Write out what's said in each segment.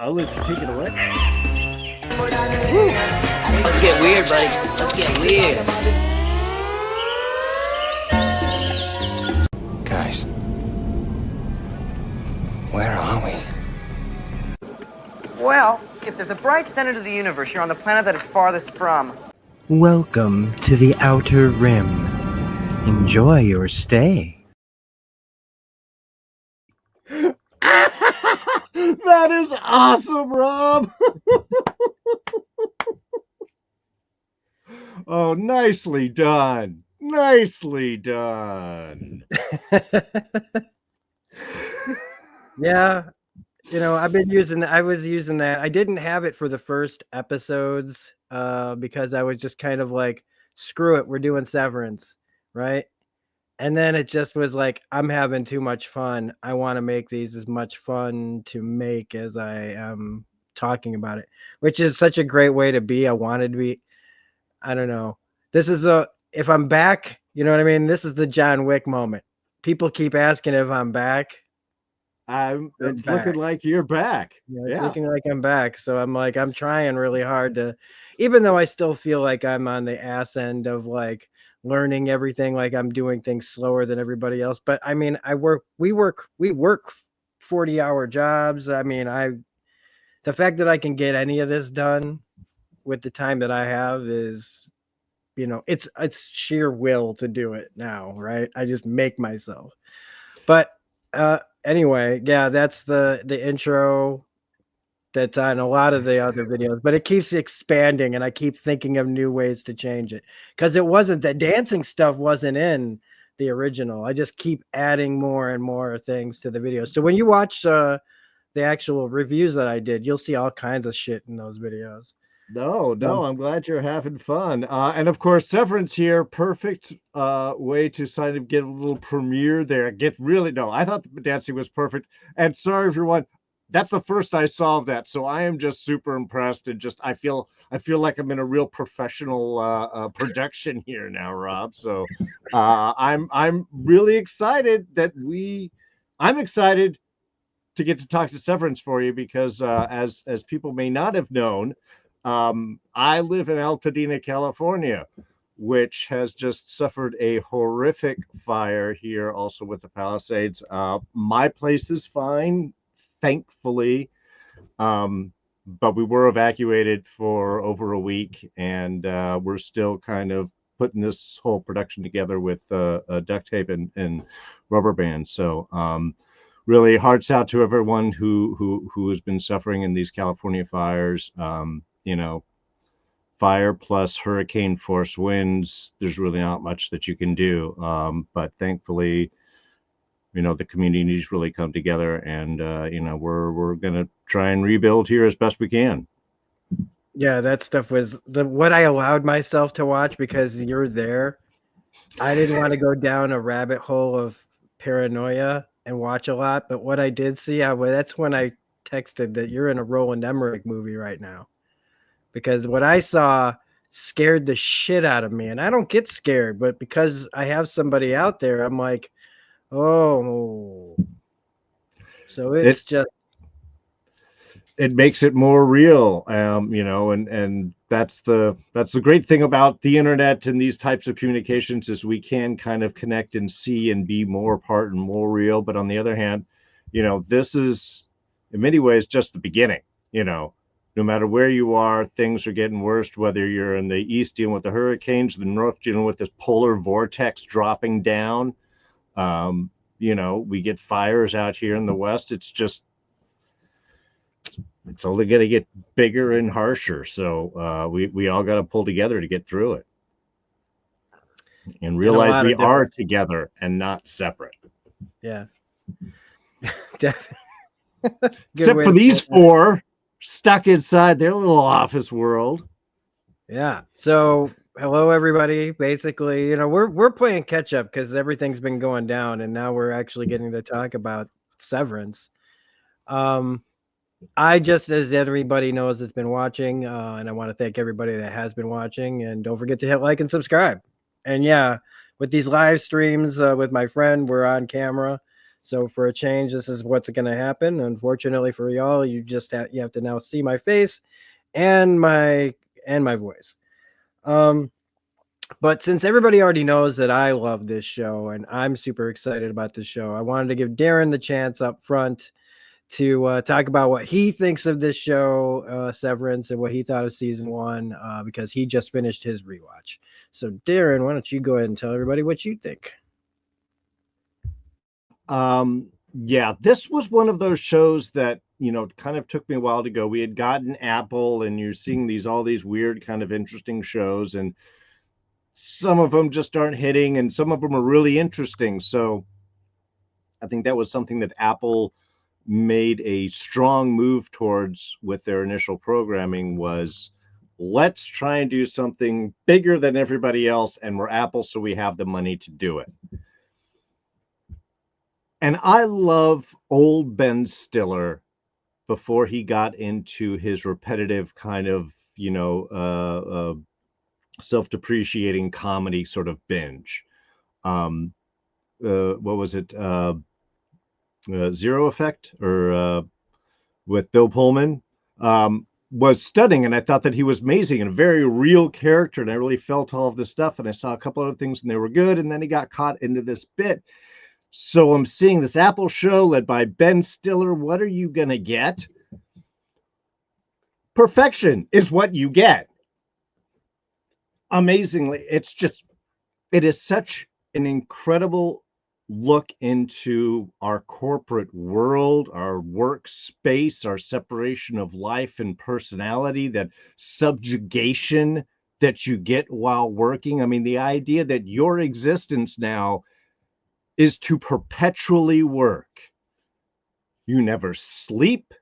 I'll let you take it away. Let's get weird, buddy. Let's get weird. Guys, where are we? Well, if there's a bright center to the universe, you're on the planet that it's farthest from. Welcome to the Outer Rim. Enjoy your stay. That is awesome, Rob. Oh, nicely done. Nicely done. Yeah, I was using that. I didn't have it for the first episodes because I was just kind of like, screw it, we're doing Severance, right? And then it just was like, I'm having too much fun. I want to make these as much fun to make as I am talking about it, which is such a great way to be. I wanted to be, I don't know. If I'm back, you know what I mean? This is the John Wick moment. People keep asking if I'm back. It's back. looking like you're back. It's looking like I'm back. So I'm trying really hard to, even though I still feel like I'm on the ass end of like learning everything, like I'm doing things slower than everybody else. But I mean, we work 40-hour jobs. I mean, the fact that I can get any of this done with the time that I have is, it's sheer will to do it now, right? I just make myself. But anyway, yeah, that's the intro that's on a lot of the other videos, but it keeps expanding and I keep thinking of new ways to change it because the dancing stuff wasn't in the original. I just keep adding more and more things to the videos. So when you watch the actual reviews that I did, you'll see all kinds of shit in those videos. No, I'm glad you're having fun. And of course, Severance here, perfect way to kind of get a little premiere there. I thought the dancing was perfect. And sorry, everyone, that's the first I saw of that. So I am just super impressed and I feel like I'm in a real professional production here now, Rob. So I'm really excited I'm excited to get to talk to Severance for you because as people may not have known, I live in Altadena, California, which has just suffered a horrific fire here, also with the Palisades. My place is fine, thankfully, but we were evacuated for over a week, and we're still kind of putting this whole production together with duct tape and rubber bands. So really, hearts out to everyone who has been suffering in these California fires. Fire plus hurricane force winds, there's really not much that you can do. But thankfully, the communities really come together and, we're going to try and rebuild here as best we can. Yeah, that stuff was what I allowed myself to watch because you're there. I didn't want to go down a rabbit hole of paranoia and watch a lot. But what I did see, that's when I texted that you're in a Roland Emmerich movie right now. Because what I saw scared the shit out of me. And I don't get scared, but because I have somebody out there, I'm like, oh. So it makes it more real, and that's the great thing about the internet and these types of communications is we can kind of connect and see and be more part and more real. But on the other hand, this is in many ways just the beginning. No matter where you are, things are getting worse, whether you're in the east dealing with the hurricanes, the north dealing with this polar vortex dropping down. We get fires out here in the west. It's only going to get bigger and harsher. So we all got to pull together to get through it and realize we are together and not separate. Yeah. Except for these four stuck inside their little office world. Yeah. So hello, everybody. Basically, we're playing catch up because everything's been going down, and now we're actually getting to talk about Severance. I just, as everybody knows, has been watching, and I want to thank everybody that has been watching. And don't forget to hit like and subscribe. And yeah, with these live streams with my friend, we're on camera, So for a change, this is what's going to happen. Unfortunately for y'all, you have to now see my face and my voice. Um, but since everybody already knows that I love this show and I'm super excited about this show, I wanted to give Darren the chance up front to talk about what he thinks of this show, Severance, and what he thought of season one, because he just finished his rewatch. So, Darren, why don't you go ahead and tell everybody what you think? Yeah, this was one of those shows that, kind of took me a while to go. We had gotten Apple, and you're seeing all these weird, kind of interesting shows, and some of them just aren't hitting, and some of them are really interesting. So I think that was something that Apple made a strong move towards with their initial programming was, let's try and do something bigger than everybody else, and we're Apple, so we have the money to do it. And I love old Ben Stiller before he got into his repetitive kind of, self-depreciating comedy sort of binge. What was it? Zero Effect, or with Bill Pullman, was stunning. And I thought that he was amazing and a very real character. And I really felt all of this stuff. And I saw a couple other things and they were good. And then he got caught into this bit. So I'm seeing this Apple show led by Ben Stiller. What are you going to get? Perfection is what you get. Amazingly, it is such an incredible look into our corporate world, our workspace, our separation of life and personality, that subjugation that you get while working. I mean, the idea that your existence now is to perpetually work. You never sleep.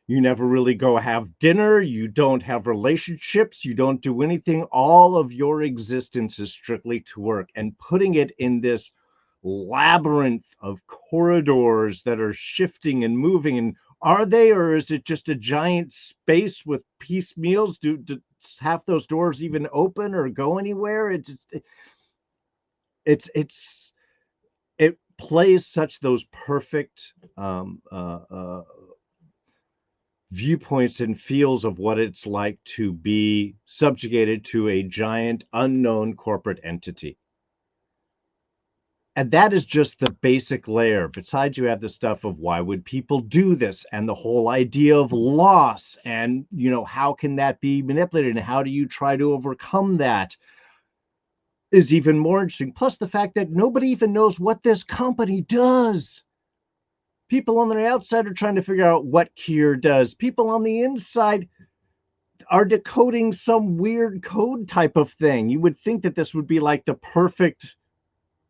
You never really go have dinner. You don't have relationships. You don't do anything. All of your existence is strictly to work, and putting it in this labyrinth of corridors that are shifting and moving. And are they, or is it just a giant space with piecemeals? Do half those doors even open or go anywhere? It plays such those perfect viewpoints and feels of what it's like to be subjugated to a giant unknown corporate entity. And that is just the basic layer. Besides, you have the stuff of why would people do this, and the whole idea of loss, and how can that be manipulated, and how do you try to overcome that, is even more interesting. Plus the fact that nobody even knows what this company does. People on the outside are trying to figure out what Kier does. People on the inside are decoding some weird code type of thing. You would think that this would be like the perfect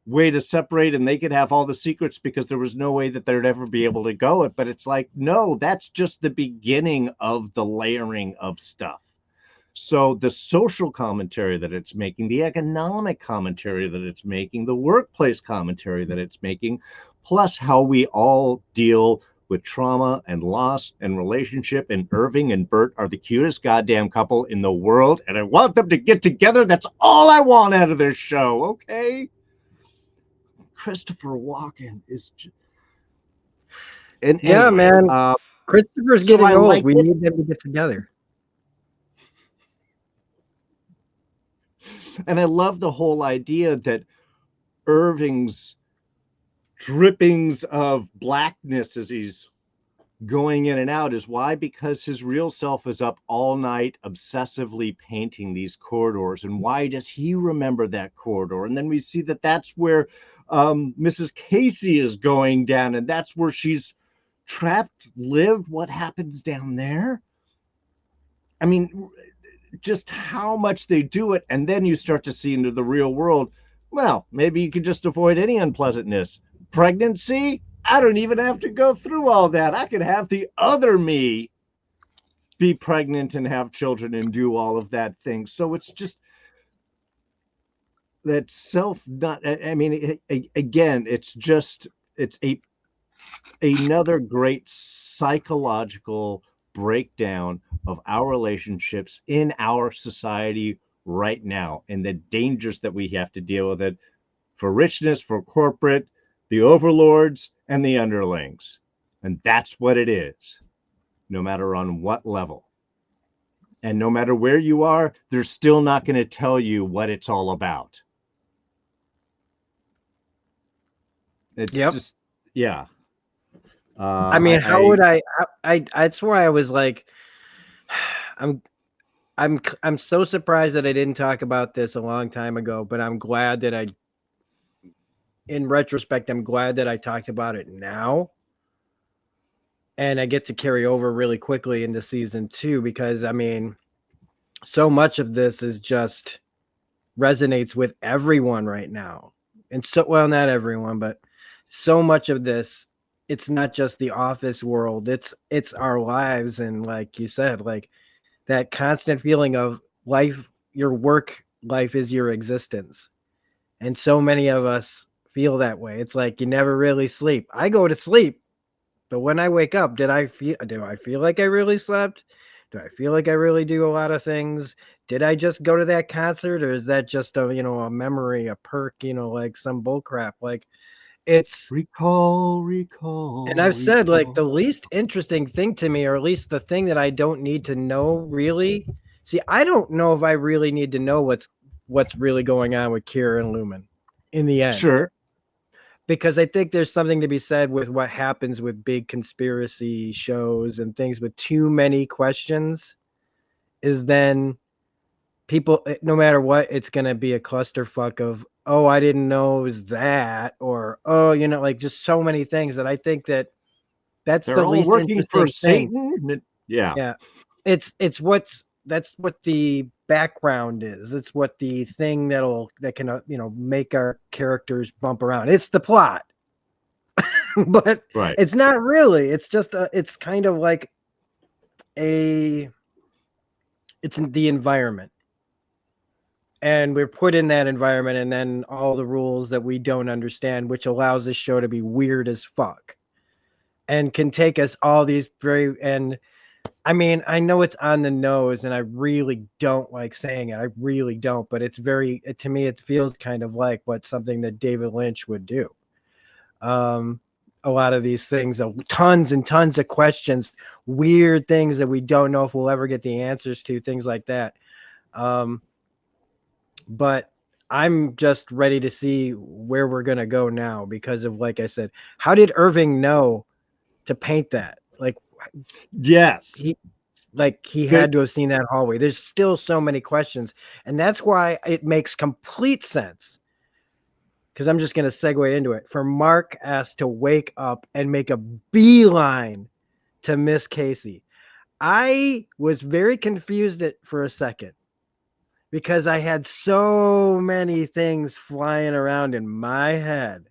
way to separate, and they could have all the secrets because there was no way that they'd ever be able to go it. But it's like, no, that's just the beginning of the layering of stuff. So the social commentary that it's making, the economic commentary that it's making, the workplace commentary that it's making, plus how we all deal with trauma and loss and relationship. And Irving and Bert are the cutest goddamn couple in the world, and I want them to get together. That's all I want out of this show, okay? Christopher Walken is just... And yeah, anyway, man, Christopher's so getting I old. liked We it. need them to get together. And I love the whole idea that Irving's drippings of blackness as he's going in and out is why, because his real self is up all night obsessively painting these corridors. And why does he remember that corridor? And then we see that that's where Mrs. Casey is going down, and that's where she's trapped, lived. What happens down there? I mean, just how much they do it. And then you start to see into the real world. Well, maybe you could just avoid any unpleasantness. Pregnancy, I don't even have to go through all that. I could have the other me be pregnant and have children and do all of that thing. So it's just that self, not, I mean, again, it's another great psychological breakdown of our relationships in our society right now, and the dangers that we have to deal with it, for richness, for corporate, the overlords and the underlings. And that's what it is, no matter on what level. And no matter where you are, they're still not going to tell you what it's all about. It's Yep. just, yeah. I mean, how would I that's why I was like, I'm I'm so surprised that I didn't talk about this a long time ago, but I'm glad that in retrospect, I'm glad that I talked about it now. And I get to carry over really quickly into season 2 because I mean, so much of this is just resonates with everyone right now. And so, well, not everyone, but so much of this, it's not just the office world, it's our lives. And like you said, like that constant feeling of life, your work life is your existence. And so many of us feel that way. It's like you never really sleep. I go to sleep, but when I wake up, do I feel like I really slept? Do I feel like I really do a lot of things? Did I just go to that concert, or is that just a memory, a perk, like some bull crap? Like it's recall, and recall, I've said like the recall. least interesting thing to me, or at least the thing that I don't need to know really. See, I don't know if I really need to know what's really going on with Kira and Lumen in the end. Sure. Because I think there's something to be said with what happens with big conspiracy shows and things with too many questions is then people, no matter what, it's going to be a clusterfuck of, oh, I didn't know it was that, or, oh, like just so many things that I think that's They're the all least working for interesting thing. Satan. Yeah. Yeah. That's what the background is. It's what the thing that can, make our characters bump around. It's the plot. But Right. it's not really. It's just it's kind of like it's the environment. And we're put in that environment and then all the rules that we don't understand, which allows this show to be weird as fuck. And can take us all these and I mean, I know it's on the nose and I really don't like saying it. I really don't, but it's to me, it feels kind of like what something that David Lynch would do. A lot of these things, tons and tons of questions, weird things that we don't know if we'll ever get the answers to, things like that. But I'm just ready to see where we're going to go now because of, like I said, how did Irving know to paint that? Yes. He had to have seen that hallway. There's still so many questions. And that's why it makes complete sense. Because I'm just going to segue into it. For Mark S to wake up and make a beeline to Miss Casey. I was very confused for a second because I had so many things flying around in my head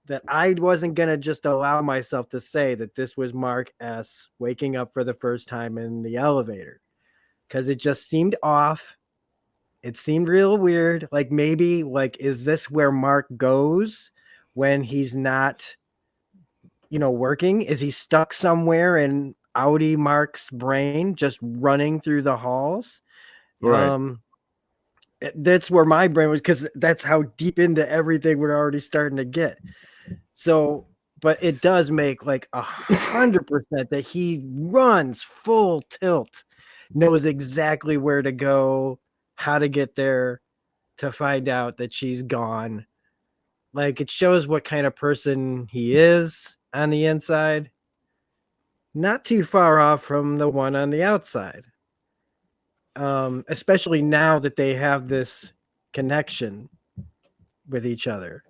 that I wasn't going to just allow myself to say that this was Mark S waking up for the first time in the elevator because it just seemed off. It seemed real weird. Like maybe is this where Mark goes when he's not, working? Is he stuck somewhere in Audi Mark's brain, just running through the halls? Right. That's where my brain was, because that's how deep into everything we're already starting to get. So, but it does make 100% that he runs full tilt, knows exactly where to go, how to get there, to find out that she's gone. It shows what kind of person he is on the inside. Not too far off from the one on the outside. Especially now that they have this connection with each other.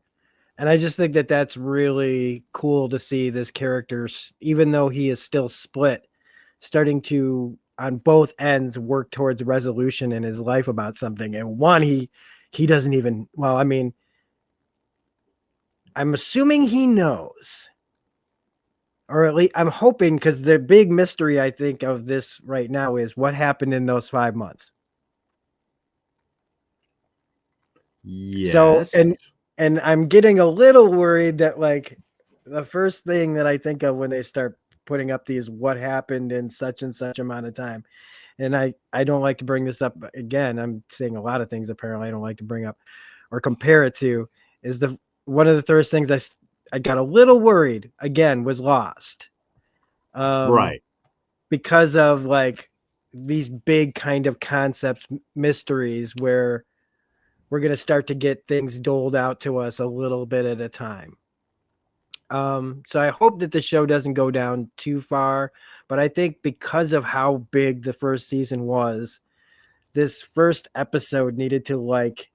And I just think that that's really cool to see this character, even though he is still split, starting to, on both ends, work towards resolution in his life about something. And one, he doesn't even, well, I mean, I'm assuming he knows, or at least I'm hoping, because the big mystery I think of this right now is what happened in those 5 months. Yes. So, and I'm getting a little worried that the first thing that I think of when they start putting up these what happened in such and such amount of time, and I don't like to bring this up again. I'm saying a lot of things apparently I don't like to bring up or compare it to, is one of the first things I got a little worried again was Lost. Um, Right. because of like these big kind of concepts, mysteries where we're going to start to get things doled out to us a little bit at a time. So I hope that the show doesn't go down too far, but I think because of how big the first season was, this first episode needed to like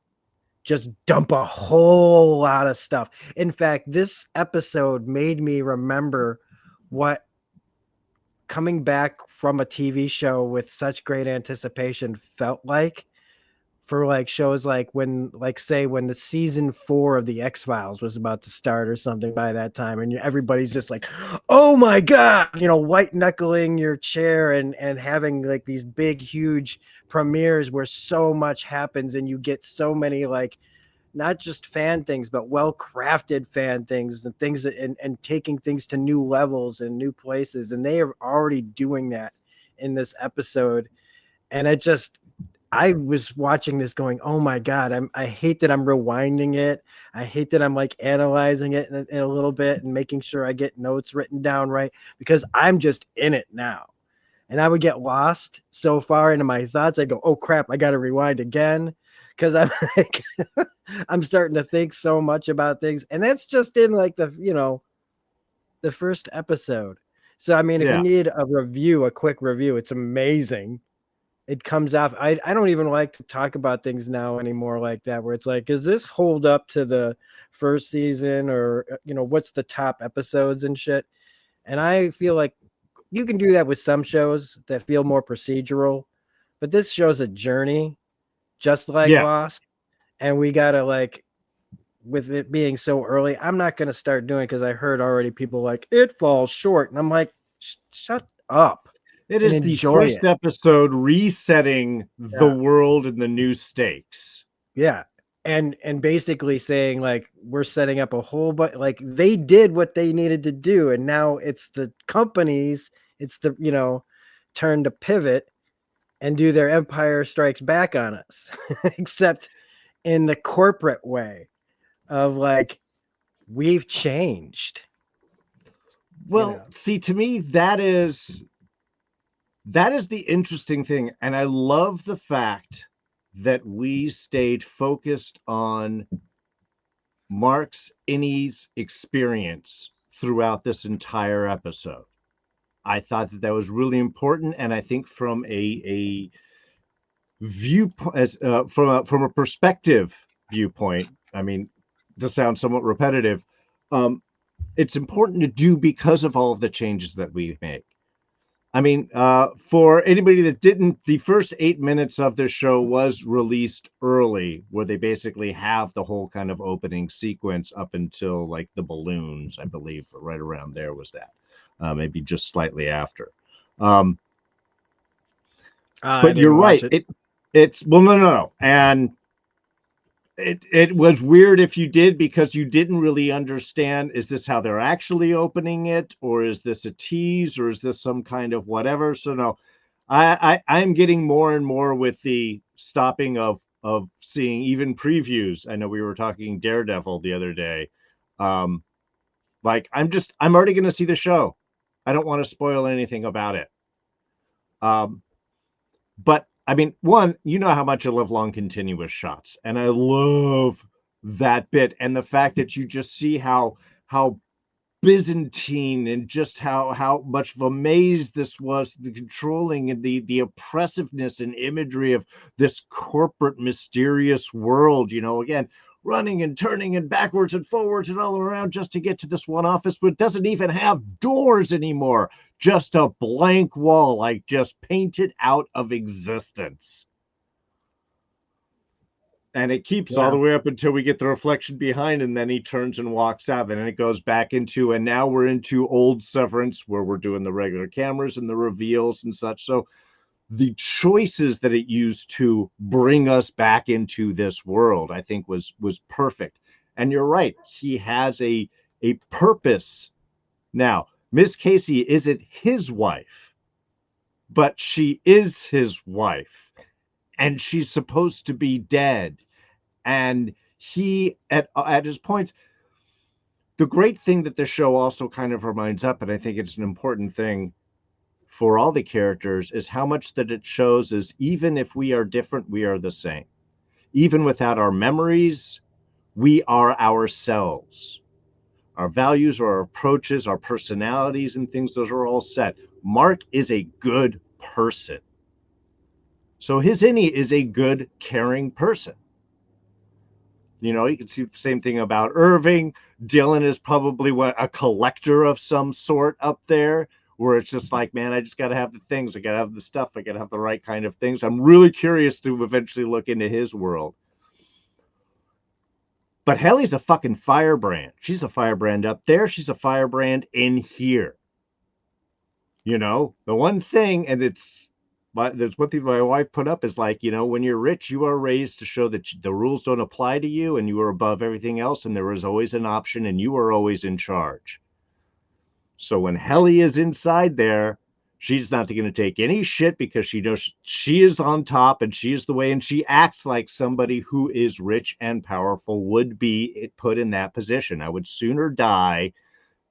just dump a whole lot of stuff. In fact, this episode made me remember what coming back from a TV show with such great anticipation felt like for like shows like when like say when the season 4 of the X-Files was about to start or something by that time, and everybody's just like, oh my god, white knuckling your chair and having like these big huge premieres where so much happens and you get so many like not just fan things but well crafted fan things and things that, and taking things to new levels and new places, and they are already doing that in this episode. And it just, I was watching this going, oh my God, I hate that I'm rewinding it. I hate that I'm like analyzing it in a little bit and making sure I get notes written down right, because I'm just in it now. And I would get lost so far into my thoughts. I go, oh crap, I got to rewind again. Cause I'm like, I'm starting to think so much about things. And that's just in like the first episode. So, I mean, if you Yeah. need a review, a quick review, it's amazing. It comes off. I don't even like to talk about things now anymore like that, where it's like, does this hold up to the first season, or what's the top episodes and shit? And I feel like you can do that with some shows that feel more procedural, but this show's a journey, just like Yeah. Lost. And we gotta like, with it being so early, I'm not gonna start doing, because I heard already people like it falls short, and I'm like, shut up It and is the enjoy first it. episode resetting the Yeah. world and the new stakes. Yeah. And basically saying like we're setting up a whole but like they did what they needed to do, and now it's the companies, it's the turn to pivot and do their Empire Strikes Back on us. Except in the corporate way of like, we've changed, Well, see, to me, that is the interesting thing, and I love the fact that we stayed focused on Mark's Innie's experience throughout this entire episode. I thought that that was really important, and I think from a view as from a perspective viewpoint, I mean, to sound somewhat repetitive, um, it's important to do because of all of the changes that we make. I mean, for anybody that didn't, the first 8 minutes of this show was released early, where they basically have the whole kind of opening sequence up until like the balloons, I believe, right around there was that, maybe just slightly after. Um, I but you're didn't watch right. it. It's well, no, no, no, and it was weird if you did, because you didn't really understand, is this how they're actually opening it, or is this a tease, or is this some kind of whatever? So no, I'm getting more and more with the stopping of seeing even previews. I know we were talking Daredevil the other day. Like I'm already going to see the show. I don't want to spoil anything about it. um but I mean, one, you know how much I love long continuous shots, and I love that bit, and the fact that you just see how Byzantine, and just how much of a maze this was, the controlling and the oppressiveness and imagery of this corporate mysterious world. Again, running and turning and backwards and forwards and all around just to get to this one office, but it doesn't even have doors anymore. Just a blank wall, like just painted out of existence. And it keeps all Yeah. the way up until we get the reflection behind, and then he turns and walks out, and then it goes back into, and now we're into old Severance, where we're doing the regular cameras and the reveals and such. So the choices that it used to bring us back into this world, I think was perfect. And you're right, he has a purpose. Now, Miss Casey isn't his wife, but she is his wife, and she's supposed to be dead. And he, at his points, the great thing that this show also kind of reminds up, and I think it's an important thing for all the characters, is how much that it shows is even if we are different, we are the same. Even without our memories, we are ourselves. Our values, our approaches, our personalities, and things, those are all set. Mark is a good person. So his innie is a good, caring person. You know, you can see the same thing about Irving. Dylan is probably a collector of some sort up there, where it's just like, man, I just got to have the things. I got to have the stuff. I got to have the right kind of things. I'm really curious to eventually look into his world. But Helly's a fucking firebrand. She's a firebrand up there. She's a firebrand in here. You know, the one thing, and there's one thing my wife put up is like, you know, when you're rich, you are raised to show that the rules don't apply to you and you are above everything else. And there is always an option and you are always in charge. So when Helly is inside there, she's not going to take any shit because she knows she is on top and she is the way. And she acts like somebody who is rich and powerful would be put in that position. I would sooner die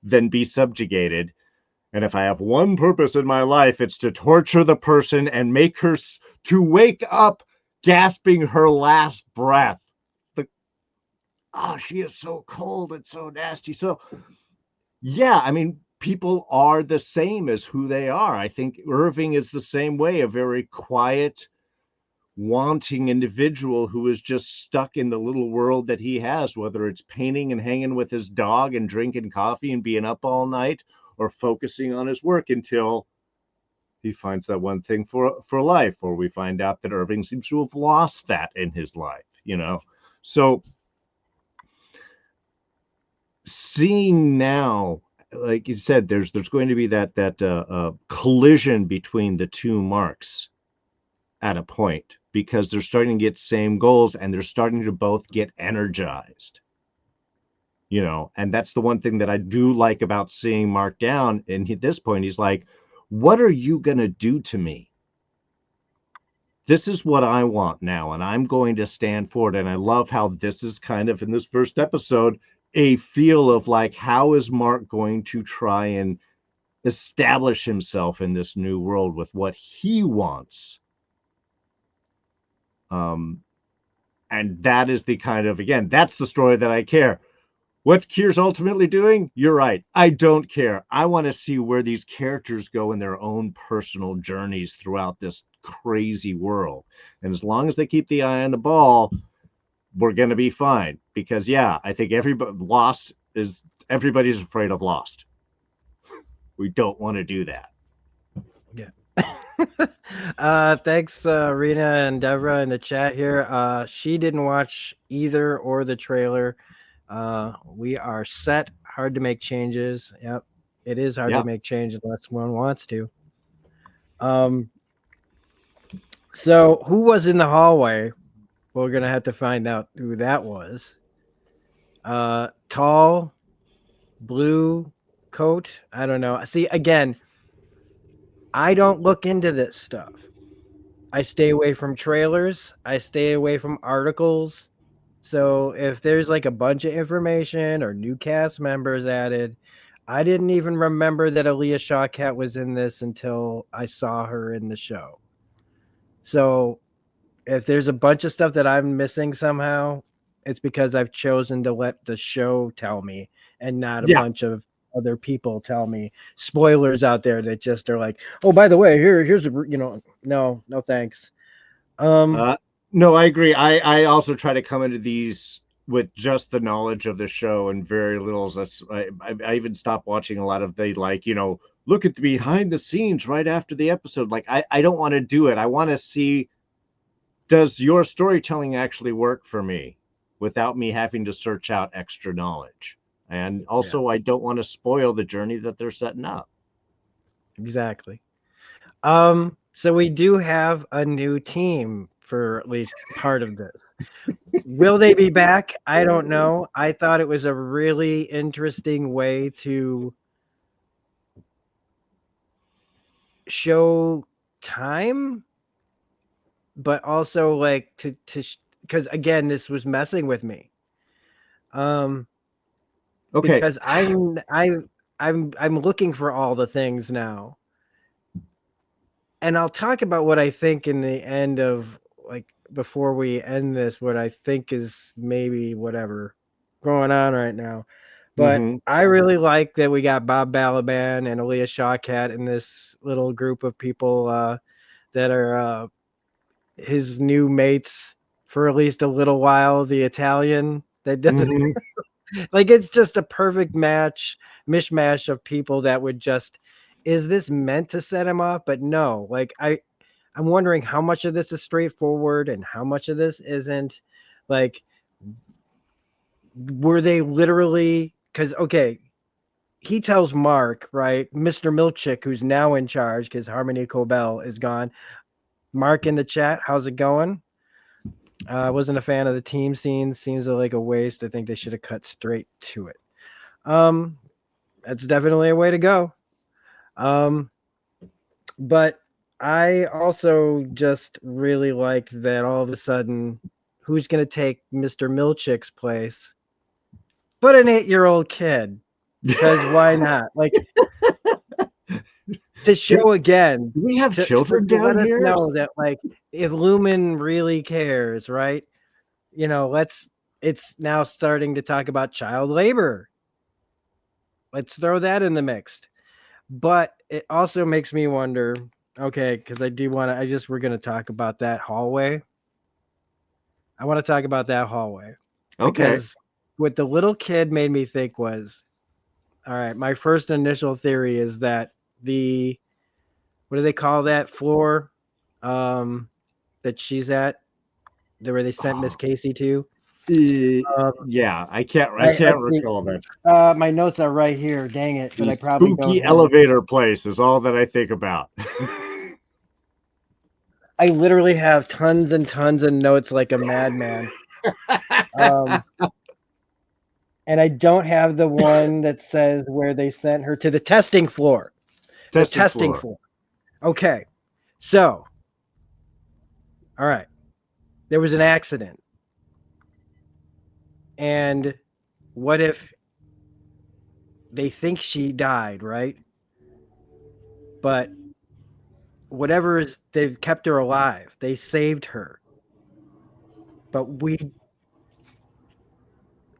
than be subjugated. And if I have one purpose in my life, it's to torture the person and make her to wake up gasping her last breath. She is so cold and so nasty. So, yeah, I mean, people are the same as who they are. I think Irving is the same way, a very quiet, wanting individual who is just stuck in the little world that he has, whether it's painting and hanging with his dog and drinking coffee and being up all night, or focusing on his work until he finds that one thing for life, or we find out that Irving seems to have lost that in his life, you know. So seeing now, like you said, there's going to be that collision between the two Marks at a point, because they're starting to get same goals and they're starting to both get energized. You know, and that's the one thing that I do like about seeing Mark down. And at this point, he's like, what are you going to do to me? This is what I want now, and I'm going to stand for it. And I love how this is kind of in this first episode, a feel of like, how is Mark going to try and establish himself in this new world with what he wants? And that is the kind of, again, that's the story that I care. What's Keir's ultimately doing? You're right. I don't care. I want to see where these characters go in their own personal journeys throughout this crazy world. And as long as they keep the eye on the ball, we're going to be fine. Because, yeah, I think everybody's afraid of Lost. We don't want to do that. Yeah. Thanks, Rena and Deborah in the chat here. She didn't watch either or the trailer. We are set. Hard to make changes. Yep, it is hard to make changes unless one wants to. So who was in the hallway? We're gonna have to find out who that was. Tall, blue coat. I don't know. See, again, I don't look into this stuff. I stay away from trailers. I stay away from articles. So if there's like a bunch of information or new cast members added, I didn't even remember that Aaliyah Shawkat was in this until I saw her in the show. So if there's a bunch of stuff that I'm missing somehow, it's because I've chosen to let the show tell me and not a bunch of other people tell me. Spoilers out there that just are like, oh, by the way, here's a, no thanks. No, I agree. I also try to come into these with just the knowledge of the show and very little. I even stopped watching a lot of look at the behind the scenes right after the episode. Like I don't want to do it. I want to see, does your storytelling actually work for me without me having to search out extra knowledge? And also, I don't want to spoil the journey that they're setting up. Exactly. So we do have a new team for at least part of this. Will they be back? I don't know. I thought it was a really interesting way to show time, but also like to because again, this was messing with me. Okay. because I'm looking for all the things now. And I'll talk about what I think in the end of, like, before we end this, what I think is maybe whatever going on right now. But Mhm. I really like that we got Bob Balaban and Aaliyah Shawkat in this little group of people that are his new mates for at least a little while. The Italian that doesn't Mhm. like, it's just a perfect mishmash of people that would just, is this meant to set him off? But no, like I'm wondering how much of this is straightforward and how much of this isn't. Like, were they literally, because okay, he tells Mark, right, Mr. Milkchick, who's now in charge because Harmony Cobel is gone. Mark in the chat, how's it going? I wasn't a fan of the team scenes. Seems like a waste. I think they should have cut straight to it. Um, that's definitely a way to go. Um, but I also just really liked that all of a sudden, who's going to take Mr. Milchick's place? But an 8-year-old kid. Because why not? Like, to Do show again, we have to children down let us here? know that, like, if Lumen really cares, right? It's now starting to talk about child labor. Let's throw that in the mix. But it also makes me wonder, okay, because we're going to talk about that hallway. I want to talk about that hallway Okay. because what the little kid made me think was, all right, my first initial theory is that what do they call that floor that she's at, where they sent Miss Casey to? Um, Yeah, I can't let's see. recall that. My notes are right here. Dang it! But The I probably don't spooky have it. elevator place is all that I think about. I literally have tons and tons of notes like a madman. Um, and I don't have the one that says where they sent her to the testing floor. The Testing testing floor. floor. Okay. So, all right. There was an accident. And what if they think she died, right? But whatever is, they've kept her alive. They saved her. But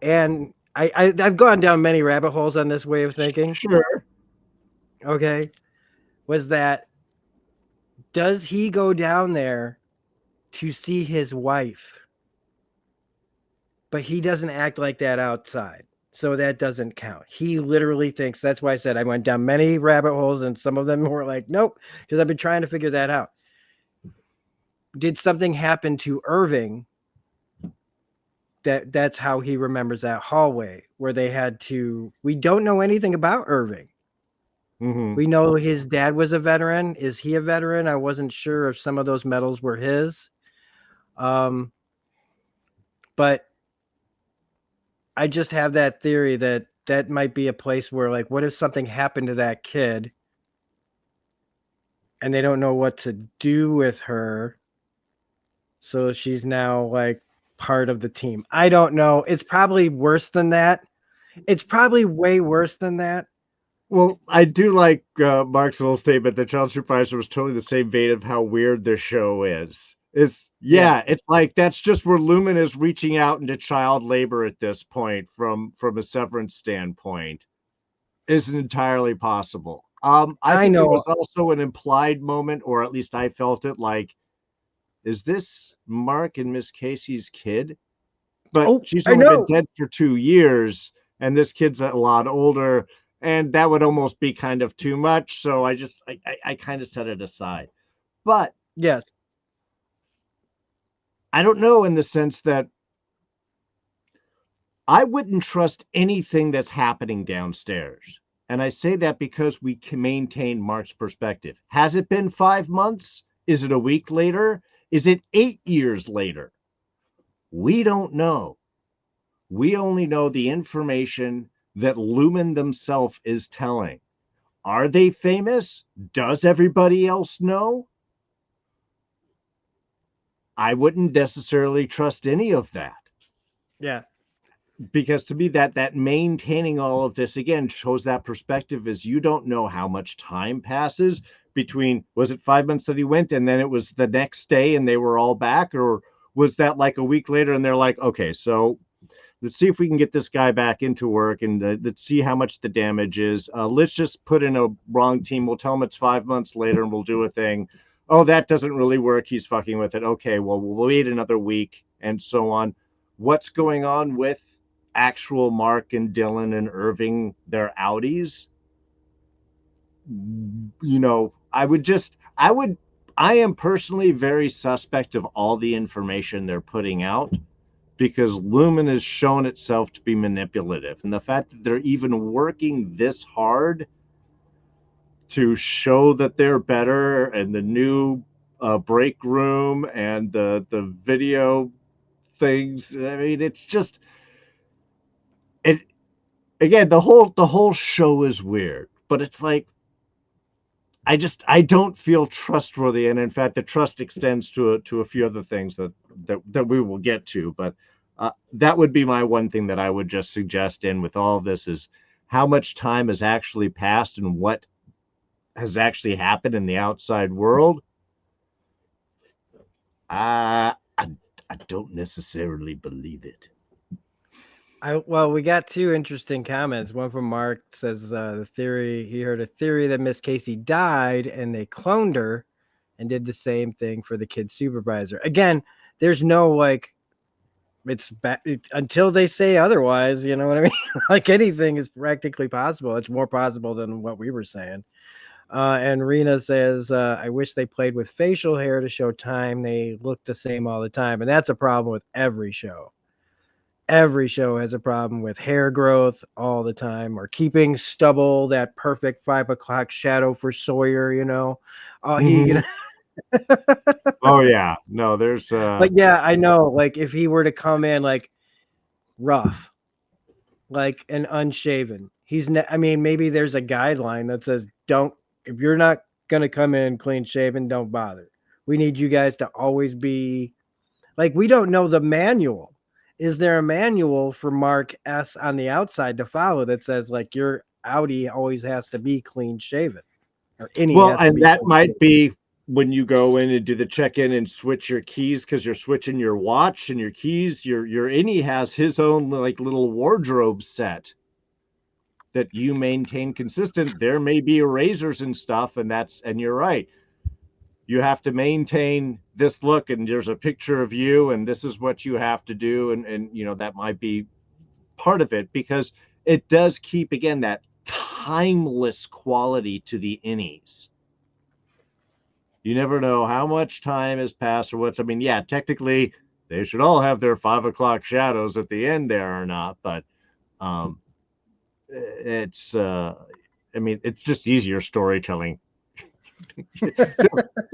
I've gone down many rabbit holes on this way of thinking. Sure. Okay. Was that, does he go down there to see his wife? But he doesn't act like that outside. So that doesn't count. He literally thinks, that's why I said I went down many rabbit holes and some of them were like, nope, because I've been trying to figure that out. Did something happen to Irving that's how he remembers that hallway where they had to, we don't know anything about Irving. Mhm. We know his dad was a veteran. Is he a veteran? I wasn't sure if some of those medals were his. But I just have that theory that might be a place where, like, what if something happened to that kid and they don't know what to do with her? So she's now like part of the team. I don't know. It's probably worse than that. It's probably way worse than that. Well, I do like Mark's little statement that Child Supervisor was totally the same vein of how weird their show is. Yeah. Yeah, it's like that's just where Lumen is reaching out into child labor at this point from a Severance standpoint isn't entirely possible. I I think there know. was also an implied moment, or at least I felt it like, is this Mark and Miss Casey's kid? But Oh, she's I only been know. dead for 2 years, and this kid's a lot older, and that would almost be kind of too much. So I kind of set it aside. But Yes. I don't know in the sense that I wouldn't trust anything that's happening downstairs. And I say that because we can maintain Mark's perspective. Has it been 5 months? Is it a week later? Is it 8 years later? We don't know. We only know the information that Lumen themselves is telling. Are they famous? Does everybody else know? I wouldn't necessarily trust any of that. Yeah. because to me that maintaining all of this again shows that perspective is you don't know how much time passes between, was it 5 months that he went and then it was the next day and they were all back, or was that like a week later and they're like, okay, so let's see if we can get this guy back into work and let's see how much the damage is. Let's just put in a wrong team. We'll tell him it's 5 months later and we'll do a thing. Oh, that doesn't really work. He's fucking with it. Okay, well, we'll wait another week and so on. What's going on with actual Mark and Dylan and Irving, their outies? I am personally very suspect of all the information they're putting out because Lumen has shown itself to be manipulative. And the fact that they're even working this hard to show that they're better, and the new break room and the video things, I mean, it's just it again, the whole show is weird, but it's like I don't feel trustworthy, and in fact, the trust extends to a few other things that we will get to. But that would be my one thing that I would just suggest. In with all of this is how much time has actually passed and what has actually happened in the outside world. I don't necessarily believe it. Well, we got two interesting comments. One from Mark says he heard a theory that Miss Casey died and they cloned her and did the same thing for the kid supervisor. Again, there's no like until they say otherwise, you know what I mean? Like anything is practically possible. It's more possible than what we were saying. And Rena says, I wish they played with facial hair to show time. They look the same all the time. And that's a problem with every show. Every show has a problem with hair growth all the time, or keeping stubble, that perfect 5 o'clock shadow for Sawyer, you know. Mm-hmm. Oh yeah, no, there's Like, yeah, I know. Like, if he were to come in like rough, like an unshaven, I mean, maybe there's a guideline that says don't, if you're not gonna come in clean shaven, don't bother. We need you guys to always be like, we don't know the manual. Is there a manual for Mark S on the outside to follow that says like your Audi always has to be clean shaven, or any well, has to and be that clean might shaven? be when you go in and do the check-in and switch your keys because you're switching your watch and your keys. Your innie has his own like little wardrobe set that you maintain consistent. There may be erasers and stuff, and you're right. You have to maintain this look, and there's a picture of you, and this is what you have to do, and that might be part of it because it does keep again that timeless quality to the innies. You never know how much time has passed or what's. I mean, yeah, technically they should all have their 5 o'clock shadows at the end there or not, but um, it's. I mean, it's just easier storytelling.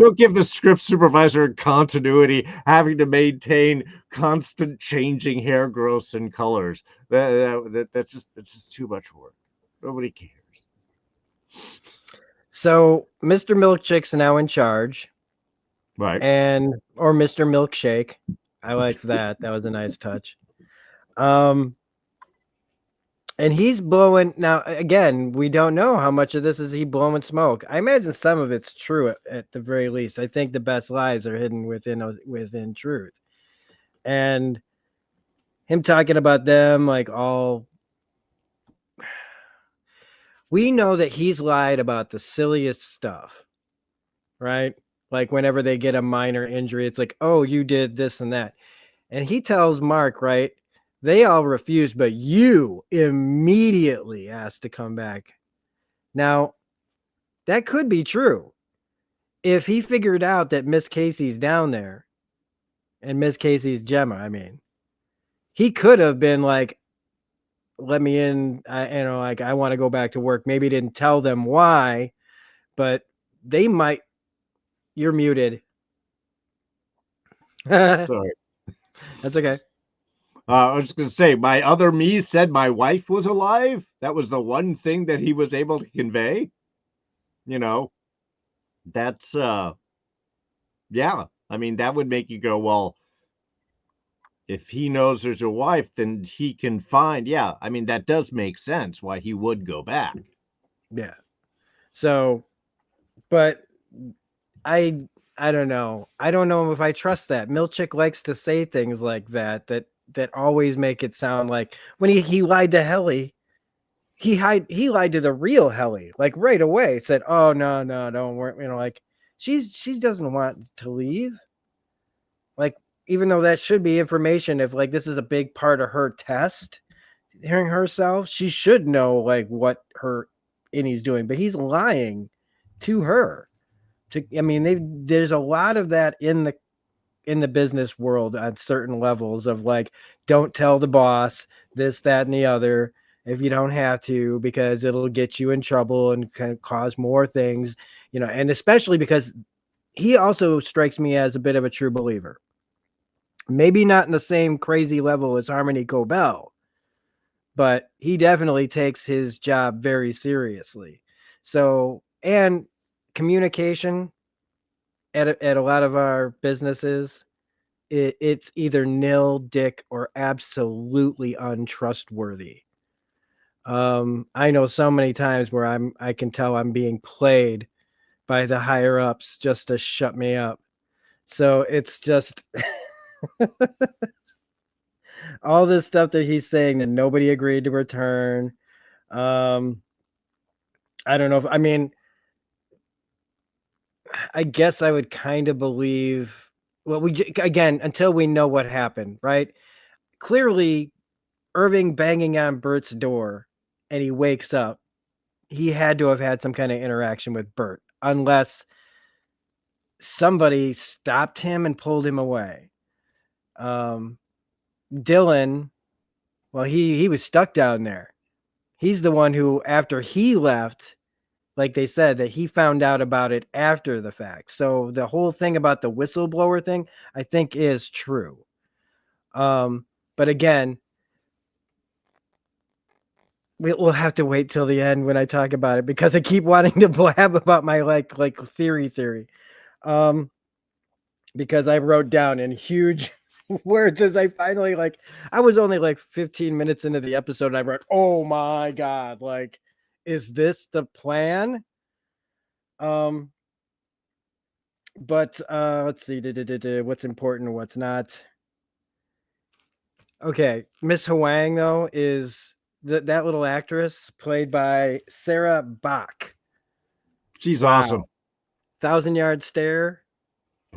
Don't give the script supervisor continuity having to maintain constant changing hair growths and colors. That's just too much work. Nobody cares. So Mr. Milkchick's now in charge, Right. or Mr. Milkshake. I like that. That was a nice touch. Um, and he's blowing now. Again, we don't know how much of this is he blowing smoke. I imagine some of it's true at the very least. I think the best lies are hidden within truth. And him talking about them like all, we know that he's lied about the silliest stuff, right? Like whenever they get a minor injury, it's like, oh, you did this and that. And he tells Mark, right? They all refused, but you immediately asked to come back. Now, that could be true. If he figured out that Miss Casey's down there and Miss Casey's Gemma, I mean, he could have been like, let me in. Like, I want to go back to work. Maybe didn't tell them why, but they might. You're muted. That's Sorry. okay. I was just going to say, my other me said my wife was alive. That was the one thing that he was able to convey. You know, that's, yeah. I mean, that would make you go, well, if he knows there's a wife, then he can find. Yeah, I mean that does make sense why he would go back. Yeah. So, but I I don't know. I don't know if I trust that. Milchick likes to say things like that always make it sound like when he lied to Helly, he lied to the real Helly, like right away. Said, "Oh no, don't worry," like she doesn't want to leave. Like even though that should be information, if like this is a big part of her test, hearing herself, she should know like what her innie's doing. But he's lying to her. I mean, there's a lot of that in the business world at certain levels of like, don't tell the boss this, that, and the other if you don't have to, because it'll get you in trouble and kind of cause more things, and especially because he also strikes me as a bit of a true believer. Maybe not in the same crazy level as Harmony Cobel, but he definitely takes his job very seriously. So, and communication at a lot of our businesses, it's either nil, dick, or absolutely untrustworthy. I know so many times where I can tell I'm being played by the higher ups just to shut me up. So it's just all this stuff that he's saying that nobody agreed to return. Um, I don't know if, I mean, I guess I would kind of believe, well, again, until we know what happened, right? Clearly, Irving banging on Bert's door and he wakes up. He had to have had some kind of interaction with Bert, unless somebody stopped him and pulled him away. Dylan, well, he was stuck down there. He's the one who, after he left, like they said, that he found out about it after the fact. So the whole thing about the whistleblower thing, I think, is true. But again, we'll have to wait till the end when I talk about it, because I keep wanting to blab about my like theory. Because I wrote down in huge words as I finally, like, I was only like 15 minutes into the episode and I wrote, "Oh my god, like, is this the plan?" But let's see, what's important, what's not. Okay, Miss Huang though is that little actress played by Sarah Bach. She's Wow. awesome. 1,000-yard stare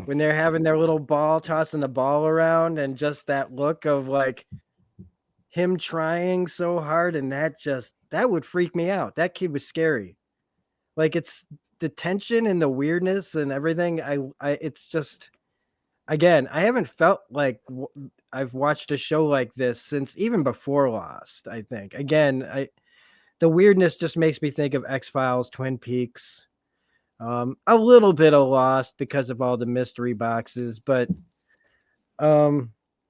when they're having their little ball, tossing the ball around, and just that look of like him trying so hard, and that would freak me out. That kid was scary. Like, it's the tension and the weirdness and everything. It's just, again, I haven't felt like I've watched a show like this since even before Lost. I think, again, the weirdness just makes me think of X-Files, Twin Peaks, a little bit of Lost because of all the mystery boxes, but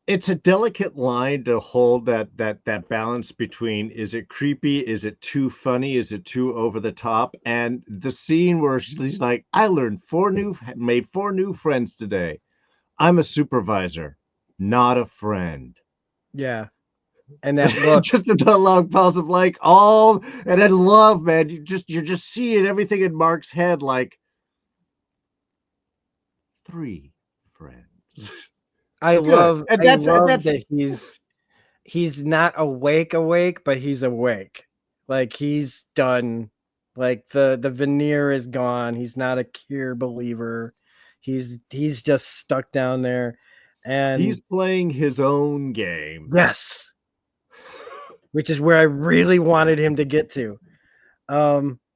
It's a delicate line to hold that balance between, is it creepy, is it too funny, is it too over the top? And the scene where she's like, I made 4 new friends today. I'm a supervisor, not a friend. yeah, and that look. Just in the long pause of like all, and then love, man. You're just seeing everything in Mark's head, like 3 friends. I Good. love And I love that's that he's not awake, but he's awake. Like, he's done. Like, the veneer is gone. He's not a cure believer. He's just stuck down there. And he's playing his own game. yes, which is where I really wanted him to get to.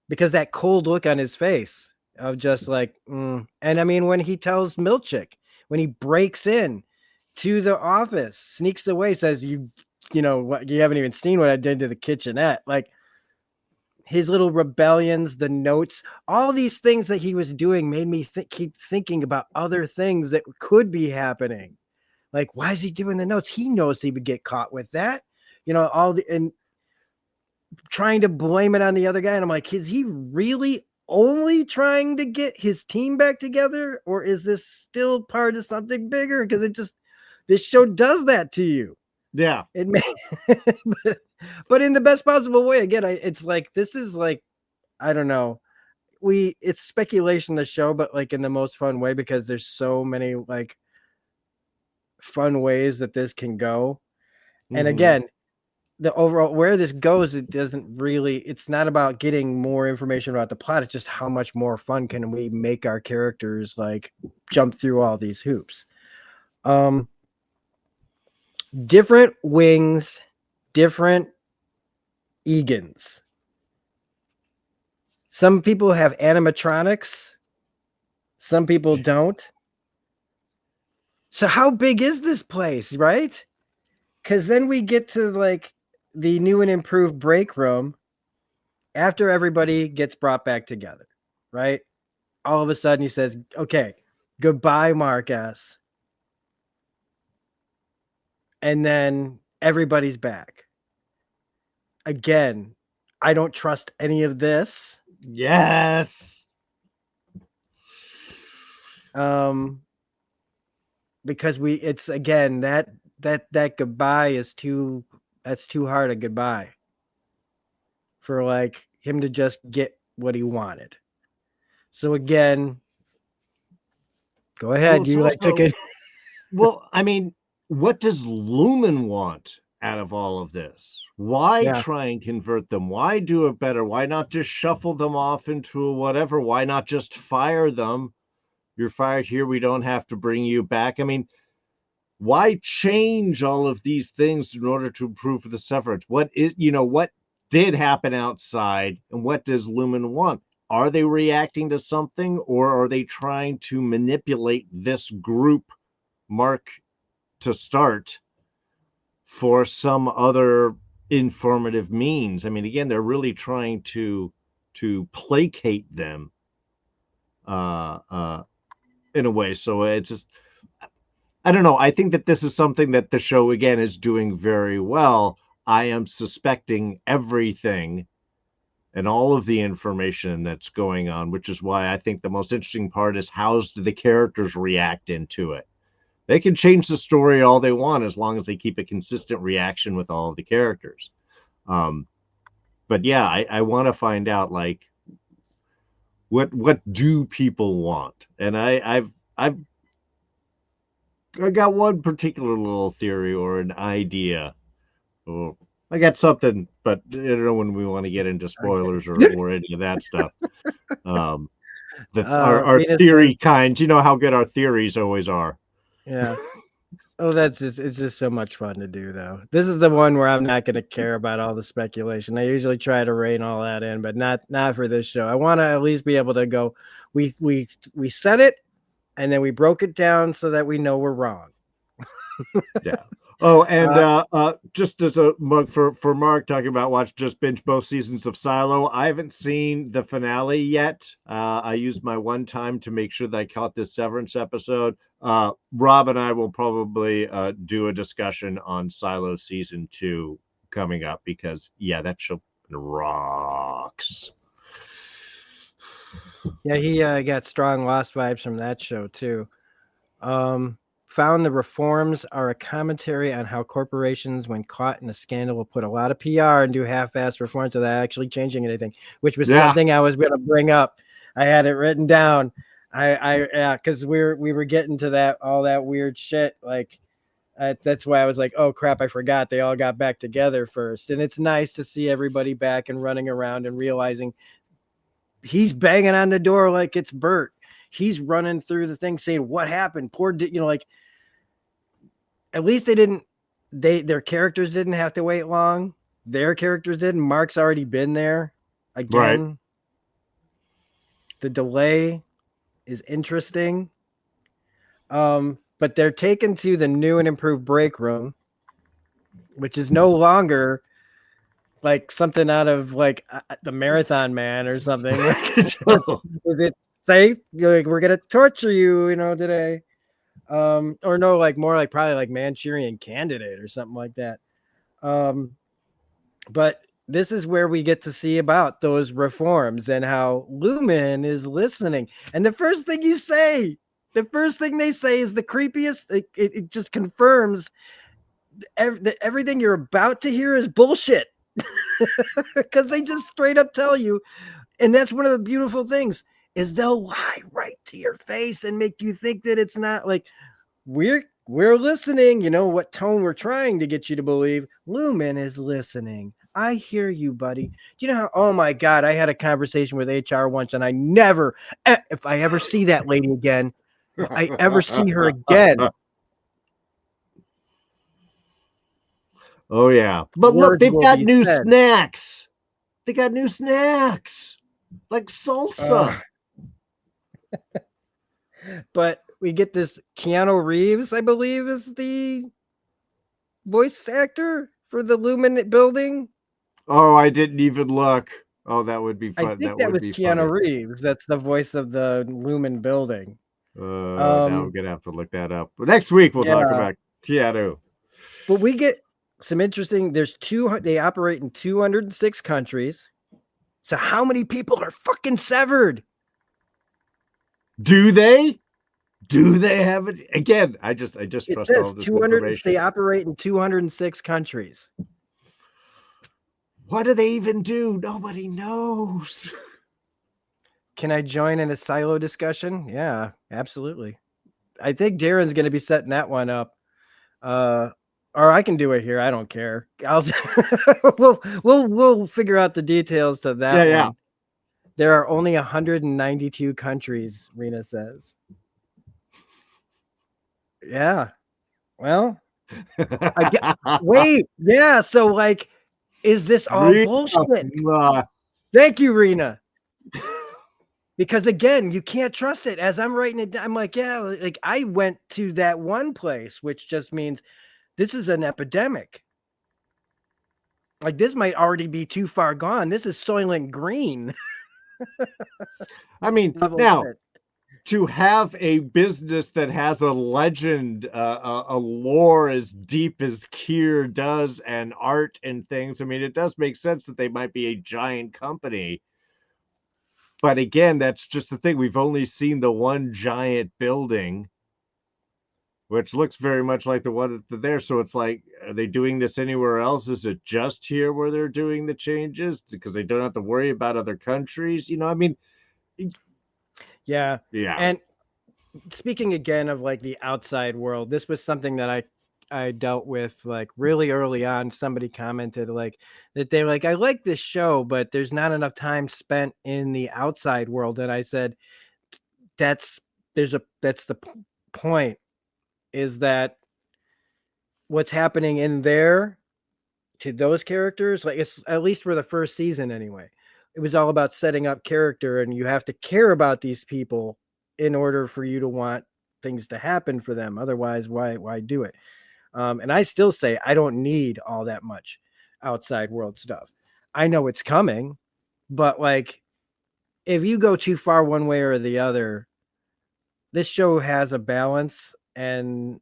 Because that cold look on his face of just like, and I mean, when he tells Milchick, when he breaks in to the office, sneaks away, says, you know what, you haven't even seen what I did to the kitchenette. Like, his little rebellions, the notes, all these things that he was doing made me keep thinking about other things that could be happening. Like, why is he doing the notes? He knows he would get caught with that. And trying to blame it on the other guy. And I'm like, is he really only trying to get his team back together? Or is this still part of something bigger? Because This show does that to you. Yeah. It may, but in the best possible way. Again, it's like, this is like, I don't know. It's speculation, the show, but like in the most fun way, because there's so many like fun ways that this can go. And again, the overall where this goes, it's not about getting more information about the plot. It's just how much more fun can we make our characters like jump through all these hoops. Different wings, different Egans. Some people have animatronics, some people don't. So how big is this place, right? Because then we get to like the new and improved break room after everybody gets brought back together, right? All of a sudden he says, okay, goodbye, Mark S. And then everybody's back. Again, I don't trust any of this. Yes. Because it's again, that goodbye is that's too hard a goodbye for like him to just get what he wanted. So again, go ahead. You like took it. Well, I mean, what does Lumen want out of all of this? Why try and convert them? Why do it better? Why not just shuffle them off into whatever? Why not just fire them? You're fired here. We don't have to bring you back. I mean, why change all of these things in order to improve the Severance? What did happen outside, and what does Lumen want? Are they reacting to something, or are they trying to manipulate this group, Mark, to start for some other informative means? I mean, again, they're really trying to placate them in a way. So it's just, I don't know. I think that this is something that the show again is doing very well. I am suspecting everything and all of the information that's going on, which is why I think the most interesting part is how do the characters react into it. They can change the story all they want as long as they keep a consistent reaction with all of the characters. But yeah, I want to find out like what do people want, and I got one particular little theory or an idea. Oh, I got something, but I don't know when we want to get into spoilers or any of that stuff. Our theory kinds, you know how good our theories always are. Yeah. Oh, it's just so much fun to do, though. This is the one where I'm not going to care about all the speculation. I usually try to rein all that in, but not for this show. I want to at least be able to go, we said it, and then we broke it down so that we know we're wrong. Yeah. Oh, and just as a mug for Mark talking about just binge both seasons of Silo. I haven't seen the finale yet. I used my one time to make sure that I caught this Severance episode. Rob and I will probably do a discussion on Silo season 2 coming up because that show rocks. Yeah, he got strong Lost vibes from that show too. Found the reforms are a commentary on how corporations, when caught in a scandal, will put a lot of PR and do half-assed reforms without actually changing anything, which was something I was going to bring up. I had it written down. Because we were getting to all that weird shit. Like, that's why I was like, oh crap, I forgot they all got back together first. And it's nice to see everybody back and running around and realizing he's banging on the door like it's Bert. He's running through the thing saying, what happened? Poor, like, at least their characters didn't have to wait long. Their characters didn't. Mark's already been there. Again, right. The delay is interesting. But they're taken to the new and improved break room, which is no longer like something out of like the Marathon Man or something. Like, is it safe? Like, we're gonna torture you, today. Or no, like more like probably like Manchurian Candidate or something like that. But this is where we get to see about those reforms and how Lumen is listening. And the first thing you say The first thing they say is the creepiest. It just confirms that everything you're about to hear is bullshit. Because they just straight up tell you, and that's one of the beautiful things is they'll lie right to your face and make you think that it's not like we're listening. You know what tone we're trying to get you to believe. Lumen is listening. I hear you, buddy. Do you know how? Oh my God, I had a conversation with HR once, and I never, if I ever see that lady again, if I ever see her again. Oh yeah, but look, Words they've will got be new said. snacks. They got new snacks like salsa. But we get this Keanu Reeves, I believe, is the voice actor for the Lumen building. Oh, I didn't even look. Oh, that would be I fun. think That that would was be Keanu funny. Reeves. That's the voice of the Lumen building. Now I'm gonna have to look that up. But next week we'll talk Yeah, about Keanu. but we get some interesting. There's they operate in 206 countries. So how many people are fucking severed? Do they? Do they have it again? I just It trust all says of this 200. information. They operate in 206 countries. What do they even do? Nobody knows. Can I join in a silo discussion? Yeah, absolutely. I think Darren's going to be setting that one up. Or I can do it here. I don't care. I'll we'll figure out the details to that Yeah. one. There are only 192 countries, Rena says. Yeah. Well, I get wait. Yeah. So like, is this all Rena, bullshit? Thank you, Rena. Because again, you can't trust it. As I'm writing it down, I'm like, yeah, like I went to that one place, which just means this is an epidemic. Like this might already be too far gone. This is Soylent Green. I mean, Level now limit. to have a business that has a legend, a lore as deep as Kier does, and art and things, I mean, it does make sense that they might be a giant company. But again, that's just the thing. We've only seen the one giant building, which looks very much like the one there. So it's like, are they doing this anywhere else? Is it just here where they're doing the changes because they don't have to worry about other countries? You know, I mean, Yeah. yeah. And speaking again of like the outside world, this was something that I dealt with like really early on. Somebody commented like that they like, I like this show, but there's not enough time spent in the outside world. And I said, that's the point, is that what's happening in there to those characters, like it's at least for the first season anyway. It was all about setting up character, and you have to care about these people in order for you to want things to happen for them. Otherwise, why do it? And I still say I don't need all that much outside world stuff. I know it's coming, but like if you go too far one way or the other, this show has a balance, and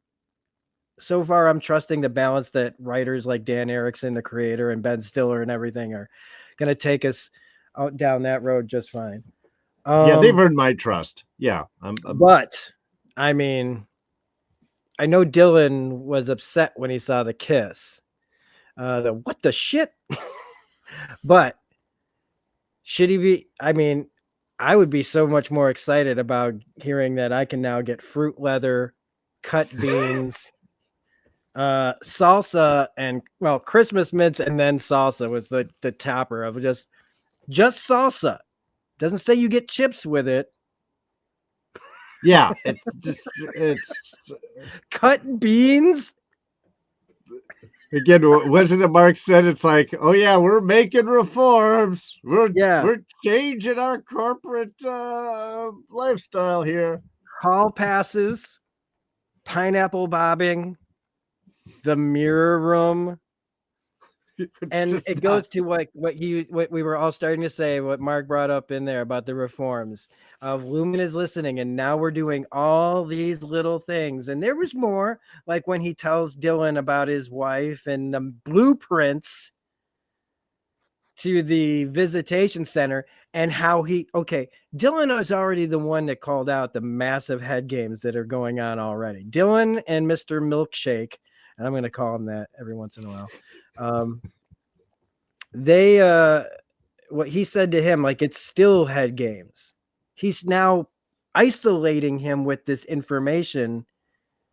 so far I'm trusting the balance that writers like Dan Erickson, the creator, and Ben Stiller and everything are going to take us out down that road just fine. Yeah, they've earned my trust. Yeah. But I mean, I know Dylan was upset when he saw the kiss. What the shit? But should he be? I mean, I would be so much more excited about hearing that I can now get fruit leather, cut beans, salsa, and well, Christmas mints, and then salsa was the topper of just salsa. Doesn't say you get chips with it. Yeah, it's Cut beans. again, wasn't it Mark said? It's like, oh yeah, we're making reforms. We're changing our corporate lifestyle here. Hall passes, pineapple bobbing, the mirror room. And it goes to what we were all starting to say, what Mark brought up in there about the reforms of Lumen is listening, and now we're doing all these little things. And there was more, like when he tells Dylan about his wife and the blueprints to the visitation center, and how Dylan is already the one that called out the massive head games that are going on already. Dylan and Mr. Milkshake, and I'm going to call him that every once in a while. They what he said to him, like, it's still head games. He's now isolating him with this information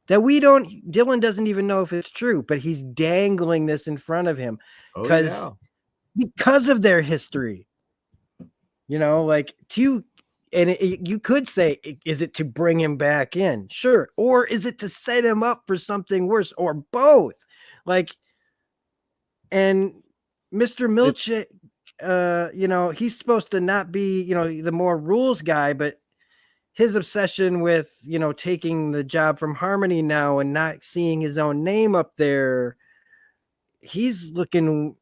that Dylan doesn't even know if it's true, but he's dangling this in front of him Oh yeah. because of their history. Like you could say, is it to bring him back in? Sure. Or is it to set him up for something worse, or both? Like, and Mr. Milchick, he's supposed to not be, the more rules guy, but his obsession with, taking the job from Harmony now and not seeing his own name up there, he's looking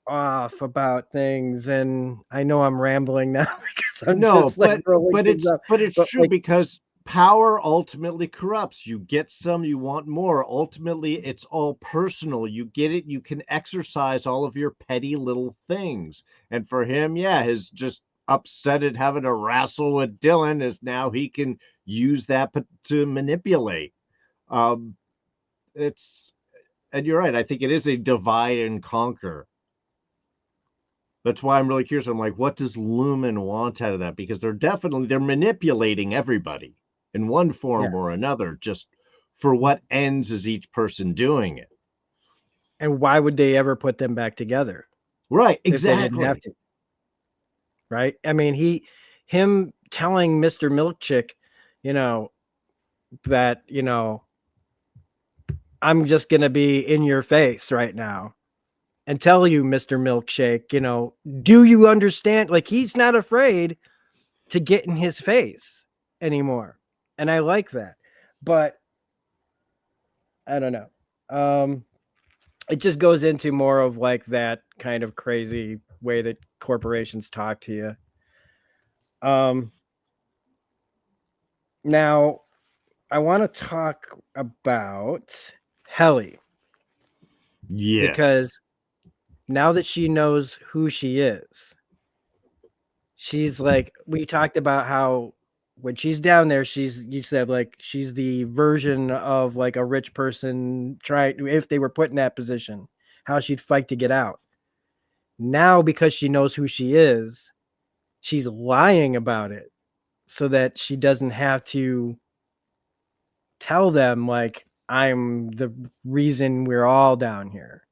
off about things. And I know I'm rambling now because I'm just like rolling things up. But it's But true, because power ultimately corrupts. You get some, you want more. Ultimately, it's all personal. You get it, you can exercise all of your petty little things. And for him, yeah, his just upset at having to wrestle with Dylan is now he can use that to manipulate. Um, it's and you're right. I think it is a divide and conquer. That's why I'm really curious. I'm like, what does Lumen want out of that? Because they're manipulating everybody in one form yeah. or another, just for what ends is each person doing it. And why would they ever put them back together? Right, If they didn't have exactly. to. Right? I mean, him telling Mr. Milkchick, that, I'm just going to be in your face right now and tell you, Mr. Milkshake, do you understand? Like, he's not afraid to get in his face anymore. And I like that. But I don't know. It just goes into more of like that kind of crazy way that corporations talk to you. Now I want to talk about Helly, Yes. because now that she knows who she is, she's like, we talked about how when she's down there, you said, like, she's the version of like a rich person if they were put in that position, how she'd fight to get out. Now, because she knows who she is, she's lying about it so that she doesn't have to tell them, like, I'm the reason we're all down here,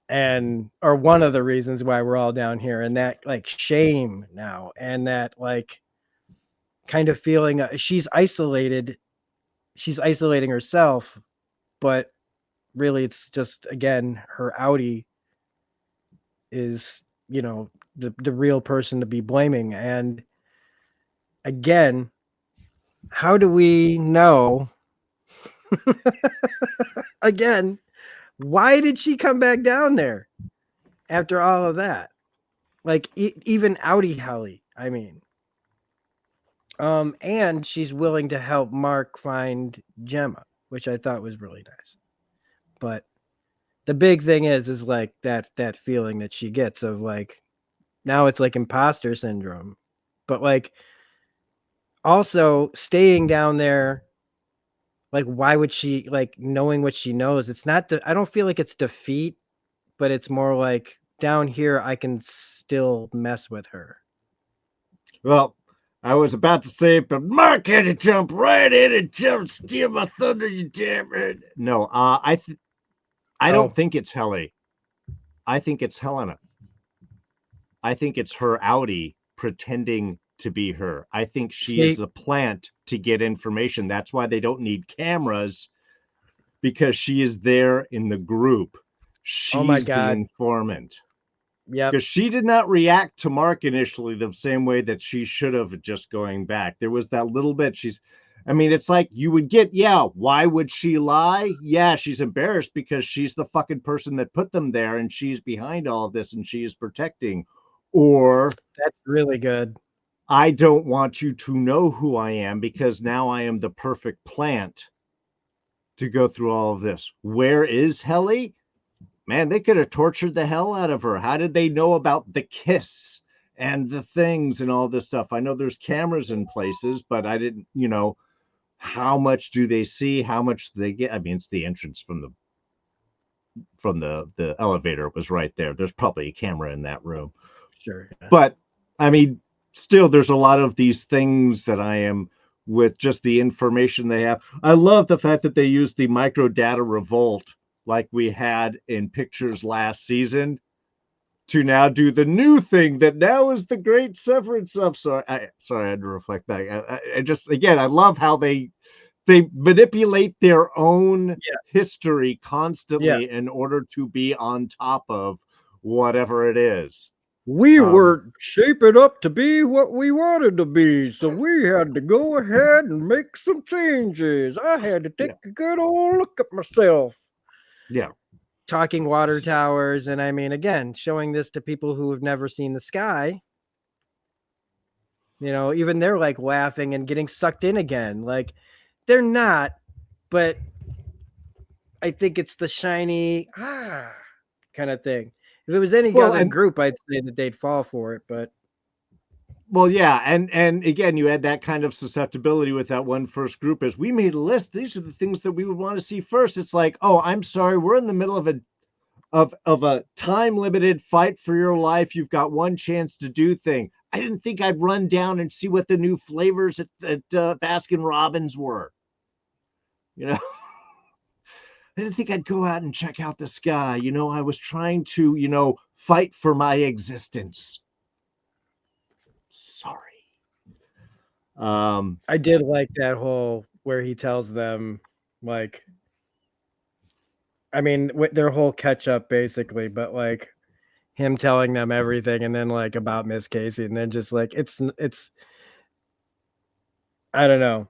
or one of the reasons why we're all down here. And that, like, shame now, and that, like, kind of feeling she's isolating herself, but really it's just, again, her outie is, the real person to be blaming. And again, how do we know again, why did she come back down there after all of that? Like, even outie Helly, I mean. And she's willing to help Mark find Gemma, which I thought was really nice. But the big thing is like that feeling that she gets of, like, now it's like imposter syndrome. But, like, also staying down there, like, why would she, like, knowing what she knows? It's not I don't feel like it's defeat, but it's more like, down here I can still mess with her. Well, I was about to say, but Mark had to jump right in and steal my thunder, you damn it. No, I don't think it's Helly. I think it's Helena. I think it's her outie pretending to be her. I think she is See, the plant to get information. That's why they don't need cameras, because she is there in the group. oh my She's the God. informant. Yep. Because she did not react to Mark initially the same way that she should have, just going back. There was that little bit. I mean, it's like you would get, yeah, why would she lie? Yeah, she's embarrassed because she's the fucking person that put them there and she's behind all of this and she is protecting. Or, That's really good. I don't want you to know who I am because now I am the perfect plant to go through all of this. Where is Helly? Man, they could have tortured the hell out of her. How did they know about the kiss and the things and all this stuff. I know there's cameras in places, but I didn't, how much do they see? How much do they get? I mean, it's the entrance from the elevator was right there. There's probably a camera in that room. Sure. Yeah. But I mean, still, there's a lot of these things that I am with just the information they have. I love the fact that they use the micro data revolt like we had in pictures last season to now do the new thing that now is the great Severance of. Sorry, I had to reflect back. I just again, I love how they manipulate their own Yeah. history constantly in order to be on top of whatever it is. We were shaping up to be what we wanted to be, so we had to go ahead and make some changes. I had to take a good old look at myself. Yeah. Talking water towers, and I mean, again, showing this to people who have never seen the sky. Even they're like laughing and getting sucked in again. Like, they're not, but I think it's the shiny kind of thing. If it was any other group, I'd say that they'd fall for it, but well, yeah, and again, you had that kind of susceptibility with that one first group is we made a list. These are the things that we would want to see first. It's like, oh, I'm sorry, we're in the middle of a time limited fight for your life. You've got one chance to do thing. I didn't think I'd run down and see what the new flavors at Baskin Robbins were. I didn't think I'd go out and check out the sky. I was trying to, fight for my existence. Sorry. I did like that whole where he tells them, like, I mean, their whole catch up basically, but like him telling them everything and then like about Miss Casey and then just like it's I don't know.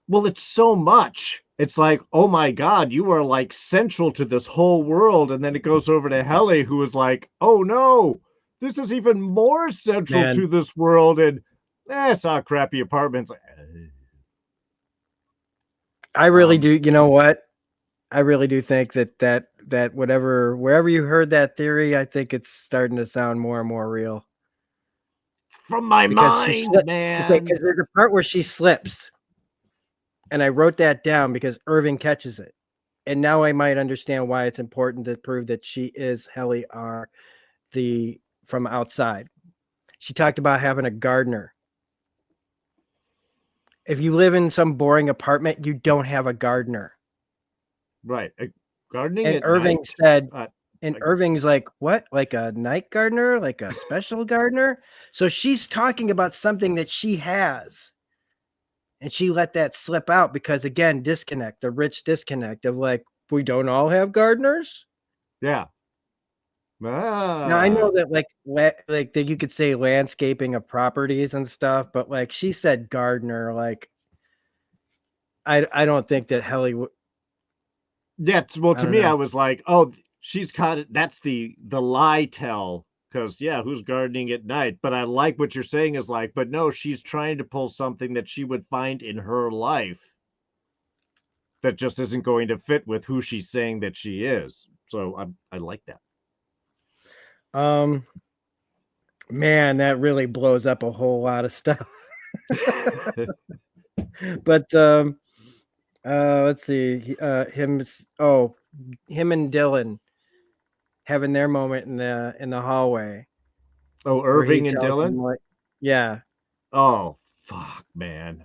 Well, it's so much. It's like, oh my God, you are like central to this whole world. And then it goes over to Helly, who is like, oh no, this is even more central to this world. And it's not crappy apartments. I really do. You know what? I really do think that wherever you heard that theory, I think it's starting to sound more and more real. From my mind, man. Okay, because there's a part where she slips. And I wrote that down because Irving catches it. And now I might understand why it's important to prove that she is Helly R. from outside. She talked about having a gardener. If you live in some boring apartment, you don't have a gardener. Right. Gardening and at Irving night? said, and Irving's like, what? Like a night gardener? Like a special gardener? So she's talking about something that she has. And she let that slip out because, again, the rich disconnect of like, we don't all have gardeners. Yeah. Now I know that like that you could say landscaping of properties and stuff, but like she said gardener, like I don't think that Helly would. Yeah, well, to me, I was like, oh, she's caught it. That's the lie tell. Because who's gardening at night? But I like what you're saying is like, but no, she's trying to pull something that she would find in her life that just isn't going to fit with who she's saying that she is. So I like that. Man, that really blows up a whole lot of stuff. But let's see, him and Dylan having their moment in the hallway. Oh, Irving and Dylan? Yeah. Oh, fuck, man.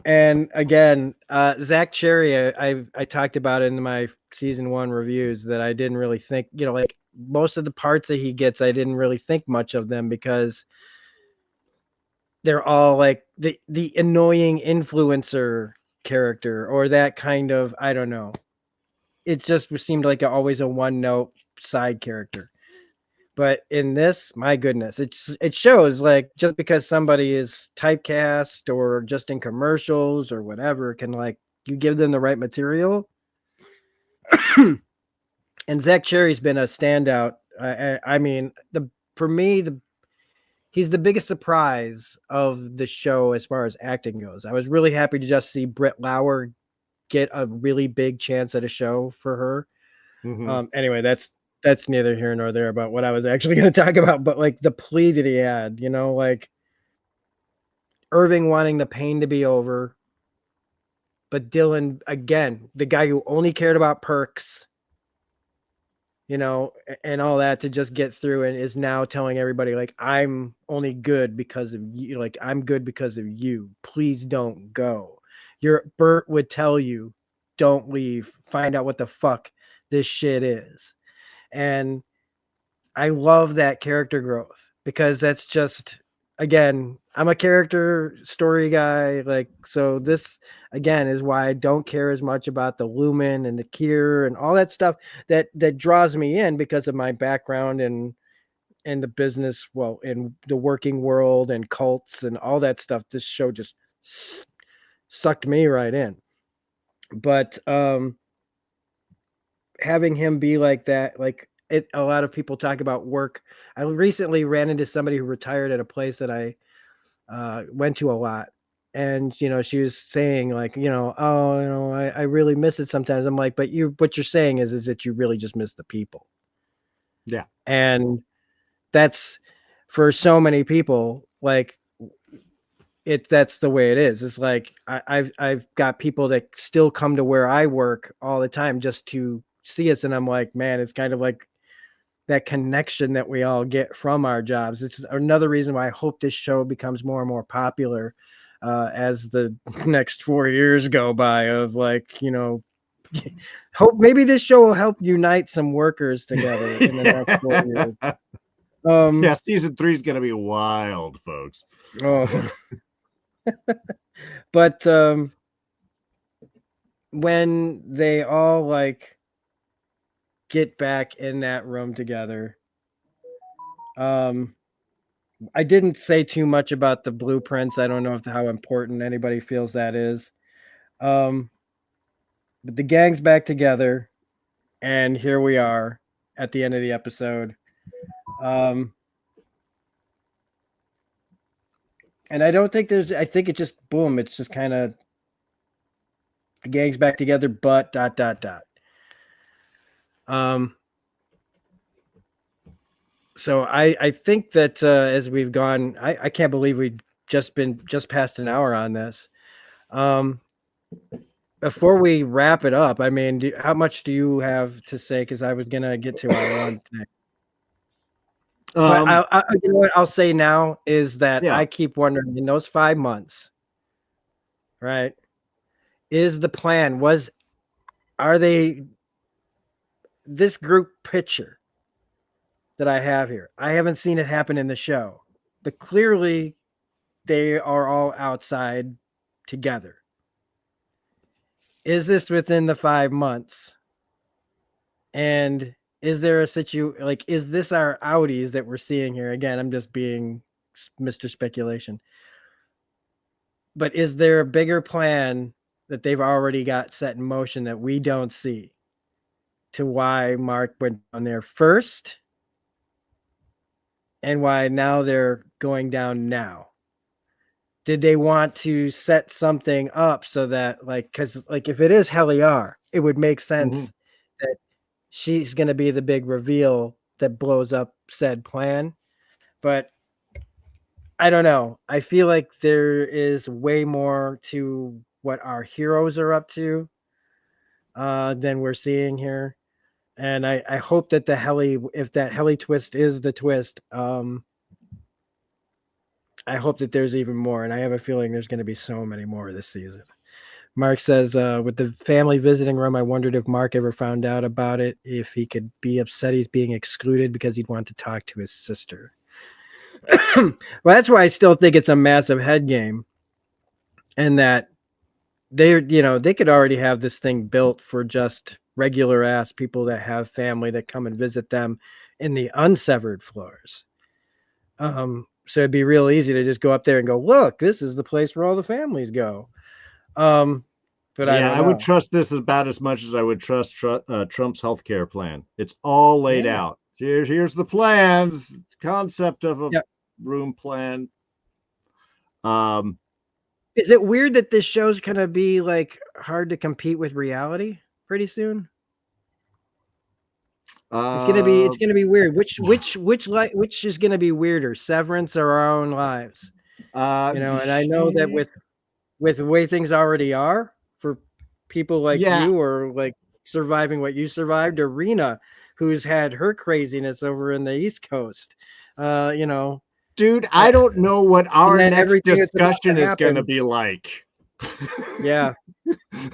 And again, Zach Cherry, I talked about in my season 1 reviews that I didn't really think, like most of the parts that he gets, I didn't really think much of them because they're all like the annoying influencer character or that kind of, I don't know. It just seemed like always a one note side character. But in this, my goodness, it shows like just because somebody is typecast or just in commercials or whatever can like you give them the right material. And Zach Cherry's been a standout. I mean, for me, he's the biggest surprise of the show as far as acting goes. I was really happy to just see Britt Lauer get a really big chance at a show for her. Mm-hmm. Anyway, that's that's neither here nor there about what I was actually going to talk about, but like the plea that he had, like Irving wanting the pain to be over, but Dylan, again, the guy who only cared about perks, and all that to just get through, and is now telling everybody, like, I'm only good because of you. Like, I'm good because of you. Please don't go. Bert would tell you, don't leave. Find out what the fuck this shit is. And I love that character growth because that's just, again, I'm a character story guy. Like, so this again is why I don't care as much about the Lumen and the Kier and all that stuff that draws me in because of my background and the business, well, in the working world and cults and all that stuff. This show just sucked me right in. But having him be like that, like a lot of people talk about work. I recently ran into somebody who retired at a place that I went to a lot. And, she was saying like, oh, I really miss it sometimes. I'm like, but what you're saying is that you really just miss the people. Yeah. And that's for so many people, like that's the way it is. It's like, I've got people that still come to where I work all the time just to see us. And I'm like, man, it's kind of like that connection that we all get from our jobs. It's another reason why I hope this show becomes more and more popular as the next 4 years go by, of like, hope maybe this show will help unite some workers together in the next 4 years. Yeah, season 3 is going to be wild, folks. Oh. But when they all like get back in that room together, I didn't say too much about the blueprints. I don't know how important anybody feels that is. But the gang's back together, and here we are at the end of the episode. And I don't think I think it just, boom, it's just kind of the gang's back together, but ... So I think that as we've gone, I can't believe we've just past an hour on this. Before we wrap it up, I mean, how much do you have to say? Because I was gonna get to our one thing, but you know what I'll say now is that Yeah. I keep wondering, in those 5 months, right? Is the plan are they this group picture that I have here? I haven't seen it happen in the show, but clearly they are all outside together. Is this within the 5 months? And is there a like, is this our outies that we're seeing here? Again, I'm just being Mr. Speculation. But is there a bigger plan that they've already got set in motion that we don't see, to why Mark went down there first and why now they're going down now? Did they want to set something up so that, like, because like if it is Heliar, it would make sense that she's going to be the big reveal that blows up said plan. But I don't know. I feel like there is way more to what our heroes are up to than we're seeing here. And I hope that if that heli twist is the twist, I hope that there's even more. And I have a feeling there's going to be so many more this season. Mark says, with the family visiting room, I wondered if Mark ever found out about it, if he could be upset he's being excluded because he'd want to talk to his sister. Well, that's why I still think it's a massive head game, and that they could already have this thing built for just regular ass people that have family that come and visit them in the unsevered floors. So it'd be real easy to just go up there and go, look, this is the place where all the families go. But I Yeah, don't I would know. trust this about as much as I would trust Trump's healthcare plan. It's all laid Yeah. out. Here's the plans, concept of a Yeah. room plan. Is it weird that this show's gonna be like hard to compete with reality pretty soon? Uh, it's gonna be weird. Which is gonna be weirder, Severance or our own lives? You know, and I know that with the way things already are for people like yeah, you or like surviving what you survived, or Rena, who's had her craziness over in the East Coast. You know, dude, I I don't know what and our then next everything that's about discussion to is going to happen. be like. Yeah,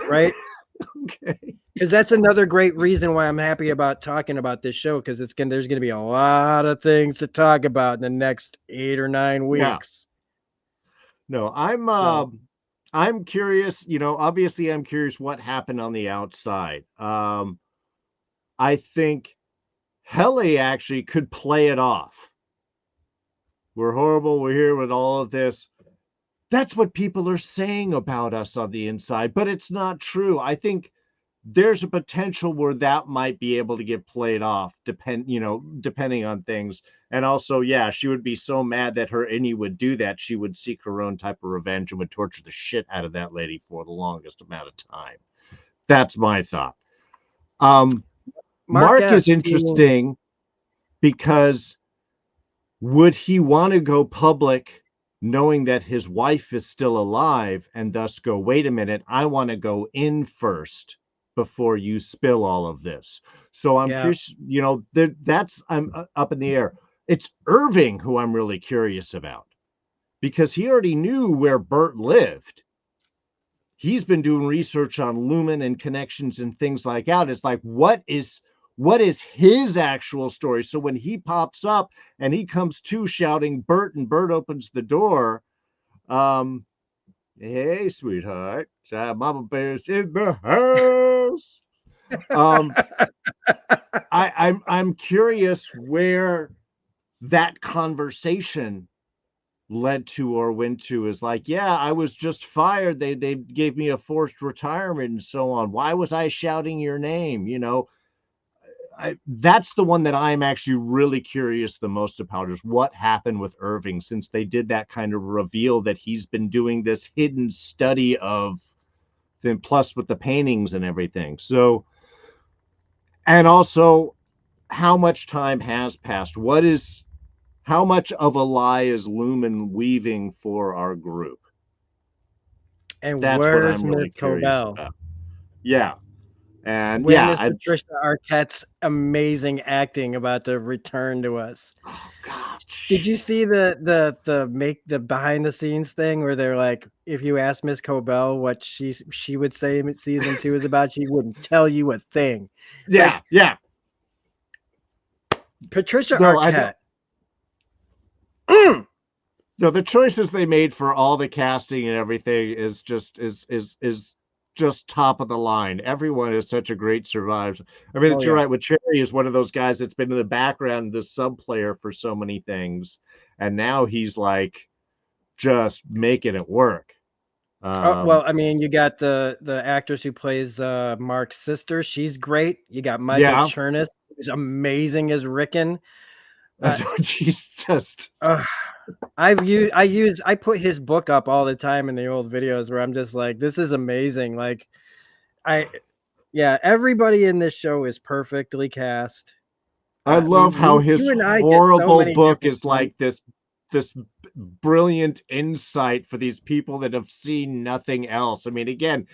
right. Okay. Because that's another great reason why I'm happy about talking about this show, because there's gonna be a lot of things to talk about in the next 8 or 9 Yeah. weeks. No, So I'm curious, obviously I'm curious what happened on the outside. I think Helly actually could play it off. We're horrible, we're here with all of this. That's what people are saying about us on the inside, but it's not true. I think there's a potential where that might be able to get played off, depending on things. And also, yeah, she would be so mad that her Innie would do that, she would seek her own type of revenge and would torture the shit out of that lady for the longest amount of time. That's my thought. Um, Mark Mark is S. interesting because would he want to go public knowing that his wife is still alive and thus go, wait a minute, I want to go in first before you spill all of this? So I'm Yeah, curious, that's I'm up in the air. It's Irving who I'm really curious about because he already knew where Bert lived. He's been doing research on Lumen and connections and things like that. It's like, what is his actual story? So when he pops up and he comes to shouting Bert, and Bert opens the door, um, hey, sweetheart, Mama Bear's in the house. Um, I'm curious where that conversation led to or went to. Is like, yeah, I was just fired. They gave me a forced retirement and so on. Why was I shouting your name? That's the one that I'm actually really curious the most about, is what happened with Irving, since they did that kind of reveal that he's been doing this hidden study of them, plus with the paintings and everything. So, and also how much time has passed. How much of a lie is Lumen weaving for our group? and That's what where's I'm Miss really curious Cobel? about. Yeah. And When yeah, is Patricia Arquette's amazing acting about to return to us? oh God. Did you see the behind the scenes thing where they're like, if you ask Miss Cobell what she would say season 2 is about, she wouldn't tell you a thing. Yeah, Like yeah. Patricia No, I don't. Arquette. Mm, No, the choices they made for all the casting and everything is just top of the line. Everyone is such a great survivor. I mean, oh you're yeah. right. With Cherry is one of those guys that's been in the background, the sub player for so many things, and now he's like just making it work. Oh, well, Um, I mean, you got the actress who plays Mark's sister. She's great. You got Michael yeah, Chernus, who's amazing as Rickon. Uh, she's just uh, I put his book up all the time in the old videos where I'm just like, this is amazing. Like I yeah, everybody in this show is perfectly cast. I love how his You and I get so horrible many book different is things. like this brilliant insight for these people that have seen nothing else. I mean, again,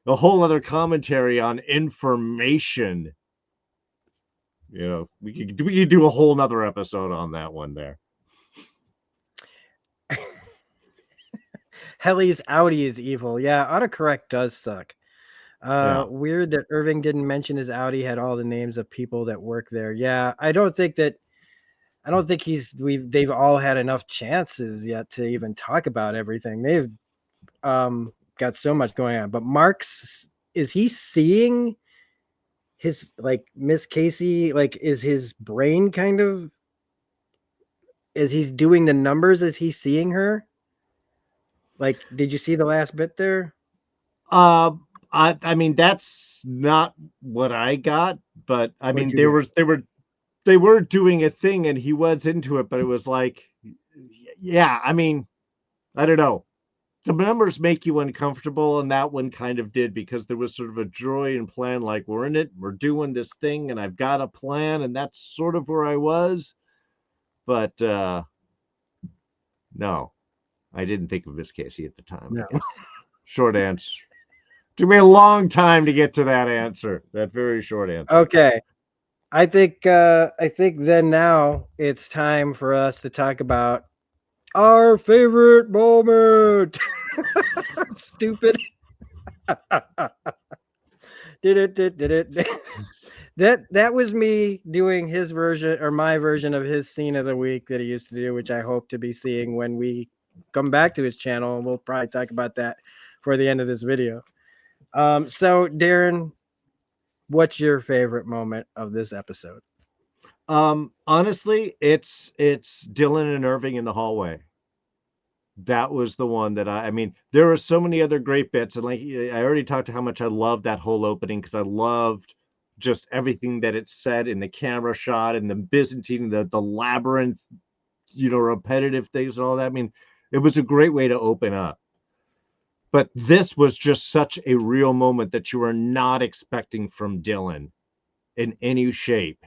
a whole other commentary on information. We could do a whole nother episode on that one there. Helly's Audi is evil. Yeah, autocorrect does suck. Yeah. Weird that Irving didn't mention his Audi had all the names of people that work there. Yeah, I don't think they've all had enough chances yet to even talk about everything. They've got so much going on. But Mark's, is he seeing his, like, Miss Casey, like, is his brain kind of, as he's doing the numbers, is he seeing her? Like, did you see the last bit there? Uh, I mean, that's not what I got, but I What'd mean, you they get? were they were they were doing a thing, and he was into it, but it was like, yeah, I mean, I don't know. the numbers make you uncomfortable, and that one kind of did, because there was sort of a joy and plan, like we're in it, we're doing this thing, and I've got a plan, and that's sort of where I was. But no, I didn't think of Miss Casey at the time, No. I guess. Short answer. Took me a long time to get to that answer. That very short answer. Okay. I think then now it's time for us to talk about our favorite moment. Stupid. Did it. That was me doing his version or my version of his scene of the week that he used to do, which I hope to be seeing when we come back to his channel, and we'll probably talk about that for the end of this video. So Darren, what's your favorite moment of this episode? Honestly, it's Dylan and Irving in the hallway. That was the one that I mean, there were so many other great bits, and like I already talked to how much I loved that whole opening, because I loved just everything that it said in the camera shot and the Byzantine, the labyrinth, repetitive things and all that. I mean, it was a great way to open up. But this was just such a real moment that you were not expecting from Dylan in any shape.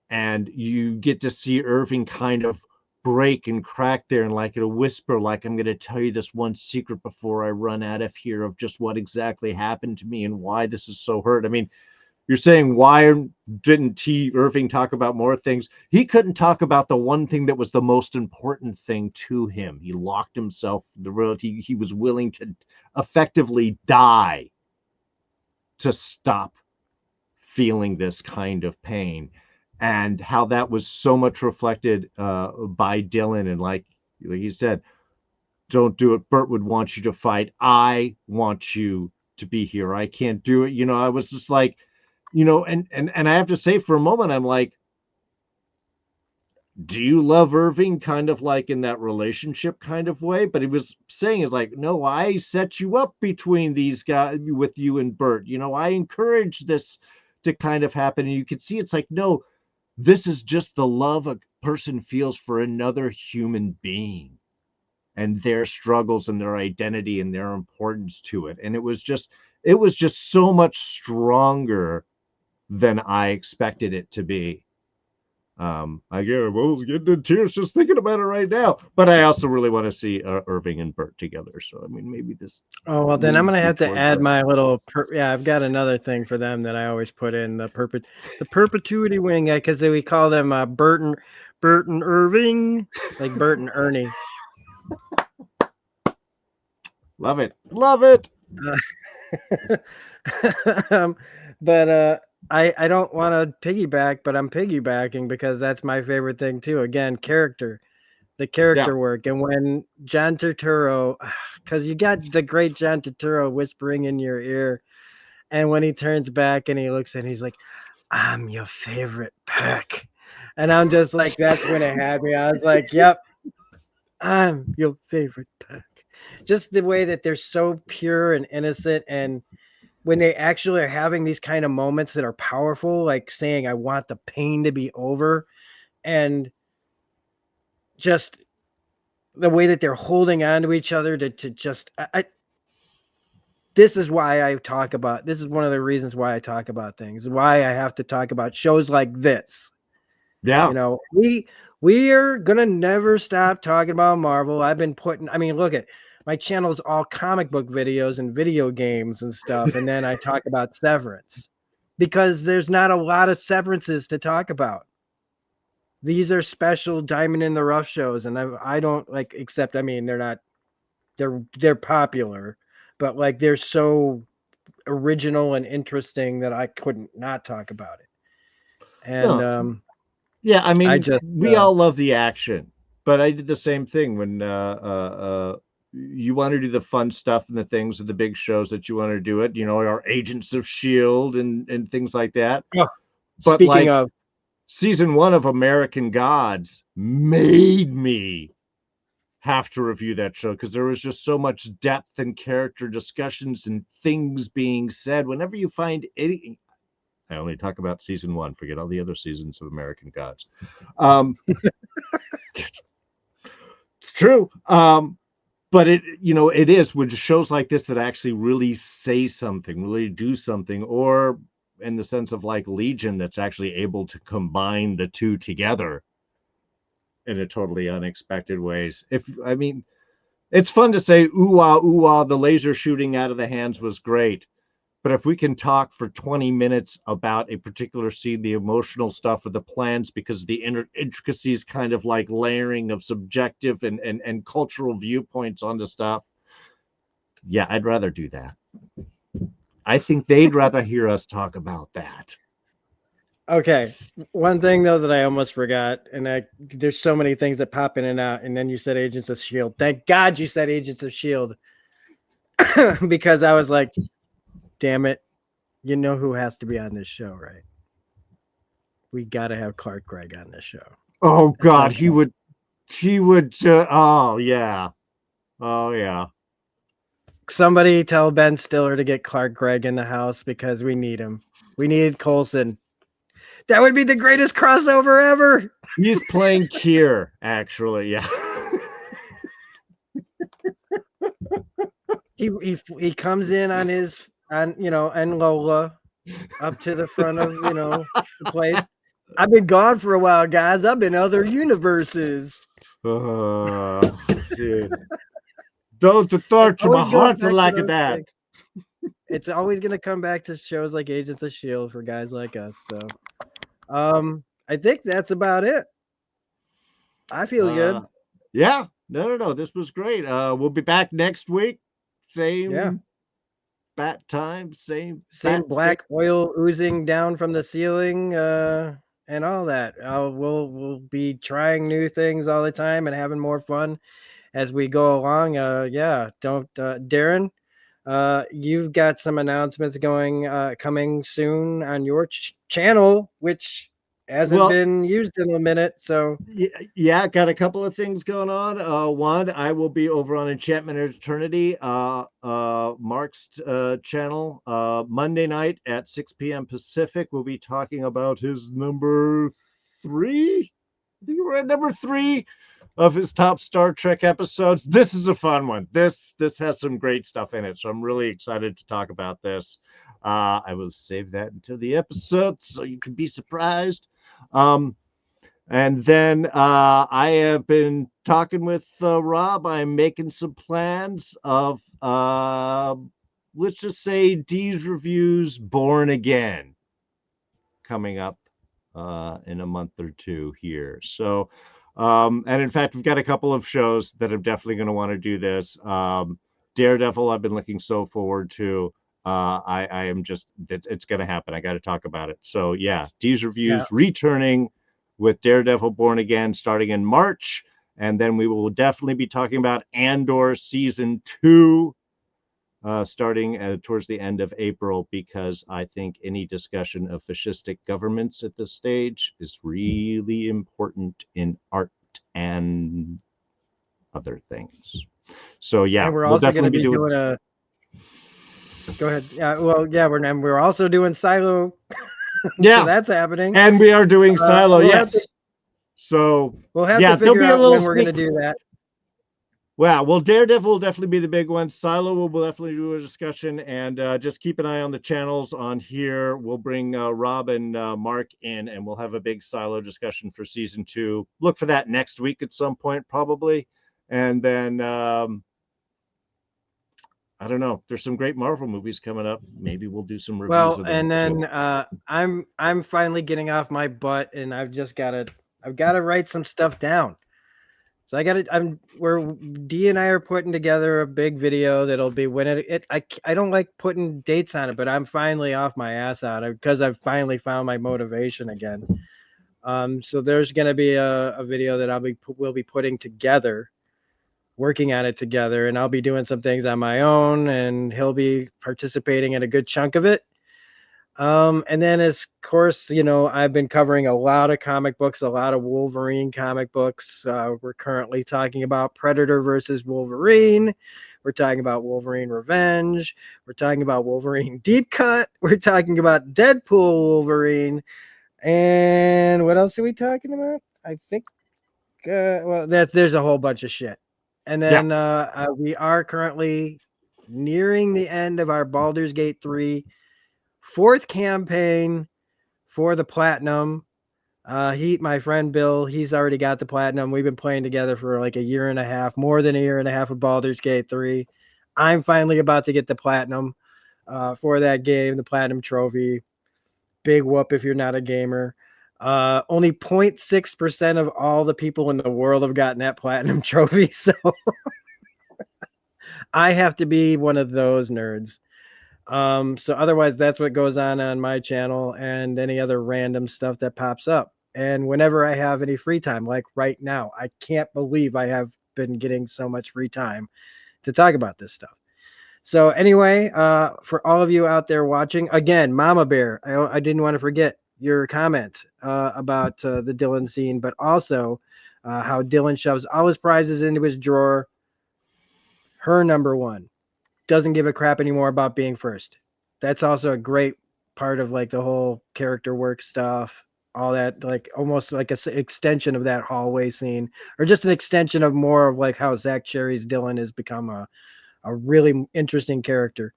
And you get to see Irving kind of break and crack there, and like in a whisper, like, I'm going to tell you this one secret before I run out of here, of just what exactly happened to me and why this is so hurt. I mean, you're saying, why didn't T. Irving talk about more things? He couldn't talk about the one thing that was the most important thing to him. He locked himself in the road. He was willing to effectively die to stop feeling this kind of pain, and how that was so much reflected by Dylan. And like you said, don't do it. Bert would want you to fight. I want you to be here. I can't do it. I was just like, and I have to say, for a moment, I'm like, do you love Irving, kind of like in that relationship kind of way? But he was saying, is like, no, I set you up between these guys, with you and Bert. I encourage this to kind of happen. And you can see it's like, no, this is just the love a person feels for another human being, and their struggles and their identity and their importance to it. And it was just so much stronger than I expected it to be. I get getting in tears just thinking about it right now. But I also really want to see Irving and Bert together. So I mean, maybe this. Oh well, then I'm gonna have to add that. my little. I've got another thing for them that I always put in the perpetuity wing, because we call them Bert and Irving, like Bert and Ernie. Love it. But I don't want to piggyback, but I'm piggybacking because that's my favorite thing too. Again, the character work. And when John Turturro, because you got the great John Turturro whispering in your ear, and when he turns back and he looks and he's like, I'm your favorite Peck. And I'm just like, that's when it had me. I was like, yep, I'm your favorite Peck. Just the way that they're so pure and innocent, and when they actually are having these kind of moments that are powerful, like saying, I want the pain to be over, and just the way that they're holding on to each other to just, this is why I talk about, this is one of the reasons why I talk about things, why I have to talk about shows like this. Yeah. We are going to never stop talking about Marvel. I've been look at my channel is all comic book videos and video games and stuff. And then I talk about Severance, because there's not a lot of Severances to talk about. These are special diamond in the rough shows. And I don't like, except, they're popular, but like, they're so original and interesting that I couldn't not talk about it. And, yeah, I mean, we all love the action, but I did the same thing when you want to do the fun stuff and the things of the big shows that you want to do it, our Agents of S.H.I.E.L.D. and things like that. Oh, but speaking like of season 1 of American Gods made me have to review that show, because there was just so much depth and character discussions and things being said. Whenever you find any, I only talk about season 1, forget all the other seasons of American Gods. It's true. but it is with shows like this that actually really say something, really do something, or in the sense of like Legion, that's actually able to combine the two together in a totally unexpected ways. It's fun to say ooh ah, the laser shooting out of the hands was great. But if we can talk for 20 minutes about a particular scene, the emotional stuff or the plans, because the intricacies kind of like layering of subjective and cultural viewpoints on the stuff, yeah, I'd rather do that. I think they'd rather hear us talk about that. Okay. One thing though that I almost forgot, and there's so many things that pop in and out, and then you said Agents of Shield. Thank God you said Agents of Shield, because I was like, damn it, you know who has to be on this show, right? We got to have Clark Gregg on this show. Oh At God, some he point. would, he would. Oh yeah, oh yeah. Somebody tell Ben Stiller to get Clark Gregg in the house because we need him. We need Coulson. That would be the greatest crossover ever. He's playing Kier, actually. Yeah. He comes in on his and Lola up to the front of the place. I've been gone for a while, guys. I've been other universes. Dude. Don't It torture my always goes heart for back to lack of those that. things. It's always gonna come back to shows like Agents of Shield for guys like us. So I think that's about it. I feel Uh, good. yeah. No. This was great. We'll be back next week. Yeah. Same bat time, same Same bat state. black oil oozing down from the ceiling, and all that. We'll be trying new things all the time and having more fun as we go along. Yeah, don't Darren. You've got some announcements coming soon on your channel, which hasn't Well, been used in a minute. So yeah, got a couple of things going on. One, I will be over on Enchantment Eternity, Mark's channel, Monday night at 6 p.m. Pacific. We'll be talking about his number 3. I think we're at number 3 of his top Star Trek episodes. This is a fun one. This has some great stuff in it, so I'm really excited to talk about this. I will save that until the episode, so you can be surprised. And then I have been talking with Rob. I'm making some plans of, let's just say, D's Reviews Born Again coming up in a month or two here. So, and in fact, we've got a couple of shows that I'm definitely going to want to do this. Daredevil, I've been looking so forward to. I am just, it's going to happen. I got to talk about it. So, yeah, D's yeah, Reviews returning with Daredevil Born Again starting in March. And then we will definitely be talking about Andor season 2 starting towards the end of April, because I think any discussion of fascistic governments at this stage is really important in art and other things. So yeah, and we're we'll also going definitely to be be doing. doing a. Go ahead. Yeah, well, yeah, we're also doing Silo, so Yeah, that's happening. and we are doing Silo. We'll have to Yes. So we'll have to yeah, there'll figure be a out little when we're going to sneak. do that. Well, Daredevil will definitely be the big one. Silo will definitely do a discussion, and just keep an eye on the channels on here. We'll bring Rob and Mark in, and we'll have a big Silo discussion for season 2. Look for that next week at some point, probably. And then I don't know. There's some great Marvel movies coming up. Maybe we'll do some reviews Well, of them and too. then I'm finally getting off my butt, and I've got to write some stuff down. So D and I are putting together a big video that'll be when I don't like putting dates on it, but I'm finally off my ass out because I've finally found my motivation again. So there's going to be a video that we'll be putting together, working on it together, and I'll be doing some things on my own, and he'll be participating in a good chunk of it. And then, of course, I've been covering a lot of comic books, a lot of Wolverine comic books. We're currently talking about Predator versus Wolverine. We're talking about Wolverine Revenge. We're talking about Wolverine Deep Cut. We're talking about Deadpool Wolverine. And what else are we talking about? I think, there's a whole bunch of shit. And then we are currently nearing the end of our Baldur's Gate 3 fourth campaign for the platinum. My friend Bill, he's already got the platinum. We've been playing together for like a year and a half, more than a year and a half of Baldur's Gate 3. I'm finally about to get the platinum for that game, the platinum trophy. Big whoop if you're not a gamer. Only 0.6% of all the people in the world have gotten that platinum trophy. So I have to be one of those nerds. So otherwise, that's what goes on my channel and any other random stuff that pops up. And whenever I have any free time, like right now, I can't believe I have been getting so much free time to talk about this stuff. So anyway, for all of you out there watching, again, Mama Bear, I didn't want to forget your comment about the Dylan scene, but also how Dylan shoves all his prizes into his drawer. Her number one doesn't give a crap anymore about being first. That's also a great part of like the whole character work stuff, all that, like almost like an extension of that hallway scene, or just an extension of more of like how Zach Cherry's Dylan has become a really interesting character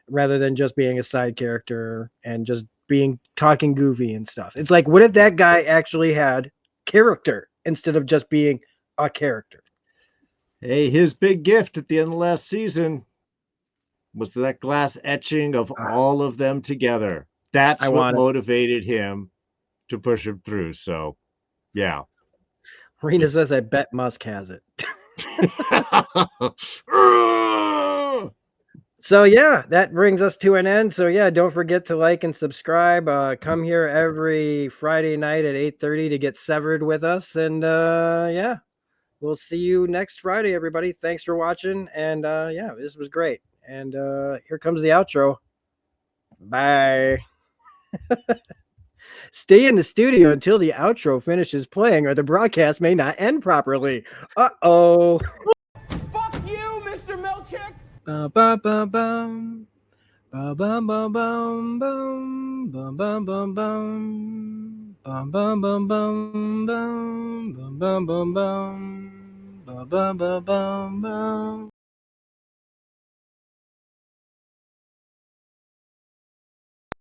rather than just being a side character and just being talking goofy and stuff. It's like, what if that guy actually had character instead of just being a character? Hey, his big gift at the end of last season was that glass etching of all of them together. That's what motivated him to push him through. So, yeah. Rena says, I bet Musk has it. So yeah, that brings us to an end. So yeah, don't forget to like and subscribe. Come here every Friday night at 8:30 to get severed with us. And yeah, we'll see you next Friday, everybody. Thanks for watching. And yeah, this was great. And here comes the outro. Bye. Stay in the studio until the outro finishes playing, or the broadcast may not end properly. Uh-oh. Fuck you, Mr. Milchick! Ba-ba-ba-bum. Ba-bum-bum-bum. Bum-bum-bum-bum. Bum-bum-bum-bum. Bum-bum-bum-bum. Ba-bum-bum-bum.